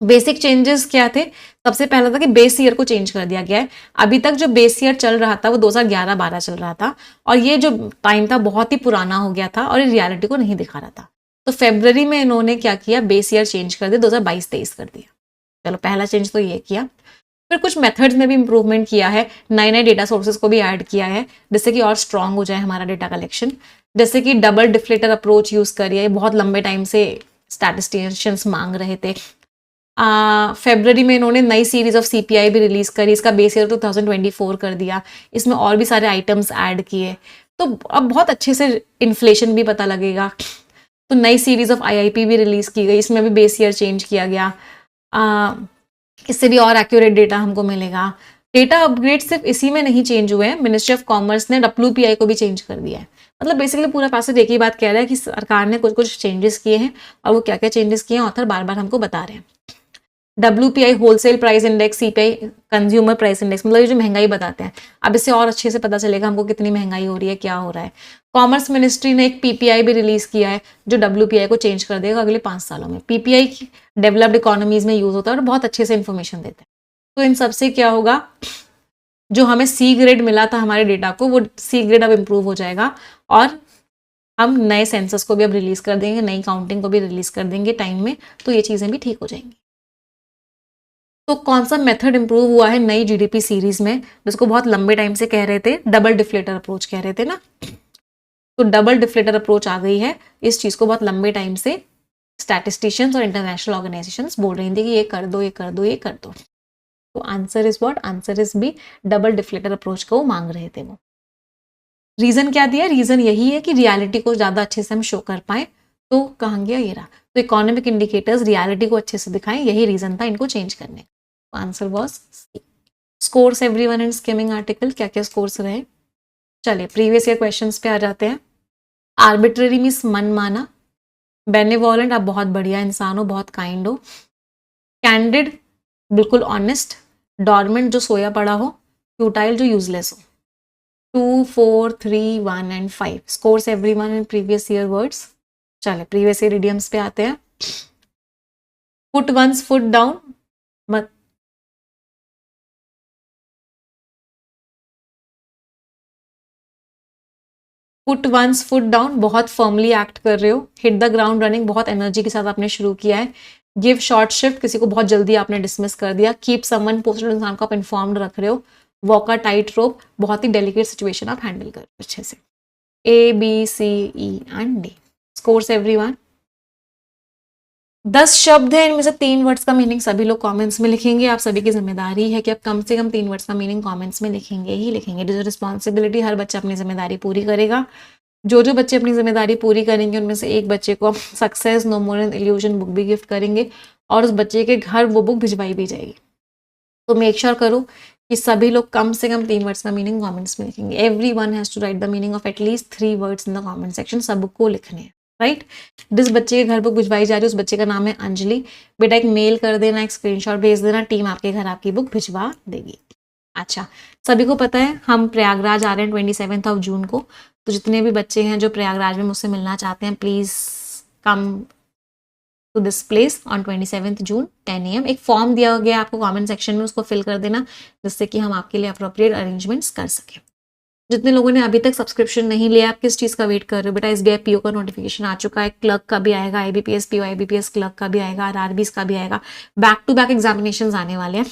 बेसिक चेंजेस क्या थे, सबसे पहला था कि बेस ईयर को चेंज कर दिया गया है। अभी तक जो बेस ईयर चल रहा था वो 2011-12 चल रहा था और ये जो टाइम था बहुत ही पुराना हो गया था और ये रियलिटी को नहीं दिखा रहा था। तो फेब्रवरी में इन्होंने क्या किया, बेस ईयर चेंज कर दिया, 2022-23 कर दिया। चलो पहला चेंज तो ये किया। फिर कुछ मेथड्स में भी इंप्रूवमेंट किया है, नए नए डेटा सोर्सेज को भी ऐड किया है जिससे कि और स्ट्रांग हो जाए हमारा डेटा कलेक्शन। जैसे कि डबल डिफ्लेटर अप्रोच यूज करिए, बहुत लंबे टाइम से स्टैटिस्टिशियंस मांग रहे थे। फेब्रवरी में इन्होंने नई सीरीज ऑफ सीपीआई भी रिलीज करी, इसका बेस ईयर 2024 कर दिया, इसमें और भी सारे आइटम्स ऐड किए, तो अब बहुत अच्छे से इन्फ्लेशन भी पता लगेगा। तो नई सीरीज ऑफ आईआईपी भी रिलीज की गई, इसमें भी बेस ईयर चेंज किया गया, इससे भी और एक्यूरेट डेटा हमको मिलेगा। डेटा अपग्रेड सिर्फ इसी में नहीं चेंज हुए हैं, मिनिस्ट्री ऑफ कॉमर्स ने WPI को भी चेंज कर दिया है। मतलब बेसिकली पूरा पैसेज एक ही बात कह रहा है कि सरकार ने कुछ कुछ चेंजेस किए हैं और वो क्या क्या चेंजेस किए हैं ऑथर बार बार हमको बता रहे हैं। WPI wholesale price index, CPI consumer price index, मतलब ये जो महंगाई बताते हैं, अब इससे और अच्छे से पता चलेगा हमको कितनी महंगाई हो रही है, क्या हो रहा है। कॉमर्स मिनिस्ट्री ने एक PPI भी रिलीज किया है जो WPI को चेंज कर देगा अगले 5 सालों में। PPI डेवलप्ड इकोनॉमीज में यूज होता है और बहुत अच्छे से इन्फॉर्मेशन देता है। तो इन सबसे क्या होगा, जो हमें C ग्रेड मिला था हमारे डेटा को, वो C ग्रेड अब इम्प्रूव हो जाएगा और हम नए सेंसस को भी अब रिलीज कर देंगे, नई काउंटिंग को भी रिलीज कर देंगे टाइम में, तो ये चीजें भी ठीक हो जाएंगी। तो कौन सा मेथड इंप्रूव हुआ है नई जीडीपी सीरीज में, जिसको बहुत लंबे टाइम से कह रहे थे, डबल डिफ्लेटर अप्रोच कह रहे थे ना, तो डबल डिफ्लेटर अप्रोच आ गई है। इस चीज को बहुत लंबे टाइम से स्टैटिस्टिशियंस और इंटरनेशनल ऑर्गेनाइजेशंस बोल रही थी कि ये कर दो, ये कर दो, ये कर दो। तो answer is what, answer is B, double deflator approach को मांग रहे थे वो। रीजन क्या दिया, रीजन यही है कि रियलिटी को ज्यादा अच्छे से हम शो कर पाए। तो कहाँ गया, ये रहा। तो इकोनॉमिक इंडिकेटर्स रियलिटी को अच्छे से दिखाएं, यही रीजन था इनको चेंज करने का। Answer was C. Scores everyone in skimming article, क्या क्या स्कोर्स रहे। चलिए प्रीवियस ईयर क्वेश्चंस पे आ जाते हैं। आर्बिट्ररी मीन्स मनमाना, बेनेवोलेंट आप बहुत बढ़िया इंसान हो, बहुत काइंड हो, कैंडिड बिल्कुल ऑनेस्ट, डॉर्मेंट जो सोया पड़ा हो, फ्यूटाइल जो यूजलेस हो। 2, 4, 3, 1 and 5 scores everyone in previous year words. चले प्रीवियस ईयर इडियम्स पे आते हैं। पुट वंस फुट डाउन, मत पुट वंस फुट डाउन बहुत फर्मली एक्ट कर रहे हो। हिट द ग्राउंड रनिंग बहुत एनर्जी के साथ आपने शुरू किया है। गिव शॉर्ट शिफ्ट किसी को बहुत जल्दी आपने डिसमिस कर दिया। कीप समवन पोस्टेड इंसान को आप इन्फॉर्म्ड रख रहे हो। वॉक अ टाइट रोप बहुत ही डेलिकेट सिचुएशन आप हैंडल कर रहे हो अच्छे से। A, B, C, E and D scores everyone. 10 शब्द है, इनमें से 3 वर्ड्स का मीनिंग सभी लोग कमेंट्स में लिखेंगे। आप सभी की जिम्मेदारी है कि आप कम से कम 3 वर्ड्स का मीनिंग कमेंट्स में लिखेंगे ही लिखेंगे। इट इज रिस्पॉन्सिबिलिटी, हर बच्चा अपनी जिम्मेदारी पूरी करेगा। जो बच्चे अपनी जिम्मेदारी पूरी करेंगे उनमें से एक बच्चे को success no more an illusion book भी गिफ्ट करेंगे और उस बच्चे के घर वो बुक भिजवाई भी जाएगी। तो मेक श्योर करो कि सभी लोग कम से कम 3 वर्ड्स का मीनिंग कमेंट्स में लिखेंगे। Everyone has to write the meaning of at least 3 words in the comment section, सबको लिखने हैं, राइट। जिस बच्चे के घर बुक भिजवाई जा रही है उस बच्चे का नाम है अंजलि। बेटा एक मेल कर देना, एक स्क्रीनशॉट भेज देना, टीम आपके घर आपकी बुक भिजवा देगी। अच्छा, सभी को पता है हम प्रयागराज आ रहे हैं 27 जून को। तो जितने भी बच्चे हैं जो प्रयागराज में मुझसे मिलना चाहते हैं, please come to this place on 27 June 10 AM। एक फॉर्म दिया गया आपको कमेंट सेक्शन में, उसको फिल कर देना जिससे कि हम आपके लिए अप्रोप्रिएट अरेंजमेंट्स कर सकें। जितने लोगों ने अभी तक सब्सक्रिप्शन नहीं लिया, आप किस चीज़ का वेट कर रहे हो बेटा। SBI PO का नोटिफिकेशन आ चुका है, क्लर्क का भी आएगा, IBPS PO IBPS क्लर्क का भी आएगा, RRBs का भी आएगा। बैक टू बैक एग्जामिनेशन आने वाले हैं।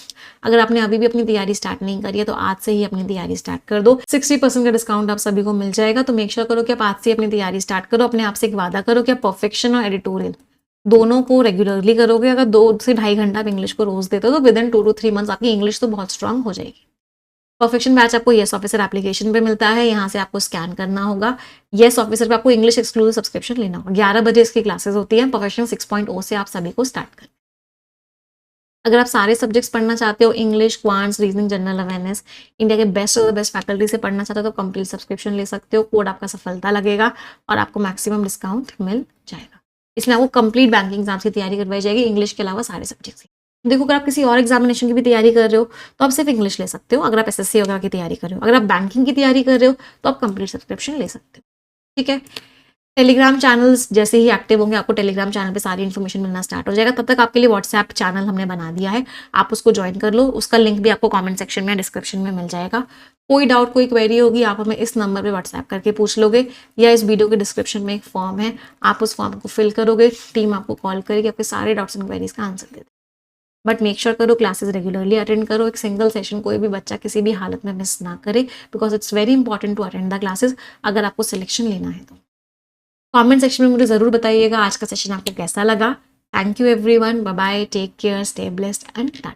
अगर आपने अभी भी अपनी तैयारी स्टार्ट नहीं करी है तो आज से ही अपनी तैयारी स्टार्ट कर दो। 60% का डिस्काउंट आप सभी को मिल जाएगा। तो मेक श्योर करो कि आप आज से अपनी तैयारी स्टार्ट करो। अपने आप से एक वादा करो कि आप परफेक्शन और एडिटोरियल दोनों को रेगुलरली करोगे। अगर 2 से ढाई घंटा आप इंग्लिश को रोज देते हो तो विद इन 2 to 3 मंथ्स आपकी इंग्लिश तो बहुत स्ट्रांग हो जाएगी। परफेक्शन बैच आपको येस ऑफिसर एप्लीकेशन पे मिलता है, यहाँ से आपको स्कैन करना होगा। येस ऑफिसर पे आपको इंग्लिश एक्सक्लूसिव सब्सक्रिप्शन लेना होगा। 11 बजे इसकी क्लासेस होती हैं। परफेक्शन 6.0 से आप सभी को स्टार्ट करें। अगर आप सारे सब्जेक्ट्स पढ़ना चाहते हो, English, quants, reasoning, general awareness, India के best of the best faculty से पढ़ना चाहते हो तो कंप्लीट सब्सक्रिप्शन ले सकते हो। कोड आपका सफलता लगेगा और आपको मैक्सिमम डिस्काउंट मिल जाएगा। इसमें आपको कंप्लीट बैंकिंग एग्जाम्स की तैयारी करवाई जाएगी, इंग्लिश के अलावा सारे सब्जेक्ट्स की। देखो, अगर आप किसी और एग्जामिनेशन की भी तैयारी कर रहे हो तो आप सिर्फ इंग्लिश ले सकते हो। अगर आप एसएससी वगैरह की तैयारी कर रहे हो, अगर आप बैंकिंग की तैयारी कर रहे हो तो आप कंप्लीट सब्सक्रिप्शन ले सकते हो। ठीक है। टेलीग्राम चैनल्स जैसे ही एक्टिव होंगे आपको टेलीग्राम चैनल पे सारी इन्फॉर्मेशन मिलना स्टार्ट हो जाएगा। तब तक आपके लिए व्हाट्सएप चैनल हमने बना दिया है, आप उसको ज्वाइन कर लो। उसका लिंक भी आपको कमेंट सेक्शन में, डिस्क्रिप्शन में मिल जाएगा। कोई डाउट, कोई क्वेरी होगी, आप हमें इस नंबर पे व्हाट्सएप करके पूछ लोगे, या इस वीडियो के डिस्क्रिप्शन में एक फॉर्म है, आप उस फॉर्म को फिल करोगे, टीम आपको कॉल करेगी, आपके सारे डाउट्स एंड क्वेरीज का आंसर दे देगी। बट मेक श्योर करो क्लासेस रेगुलरली अटेंड करो। एक सिंगल सेशन कोई भी बच्चा किसी भी हालत में मिस ना करे, because it's very important to attend the classes अगर आपको सिलेक्शन लेना है तो। कमेंट सेक्शन में मुझे ज़रूर बताइएगा आज का सेशन आपको कैसा लगा। Thank you everyone, bye bye, take care, stay blessed and Tata.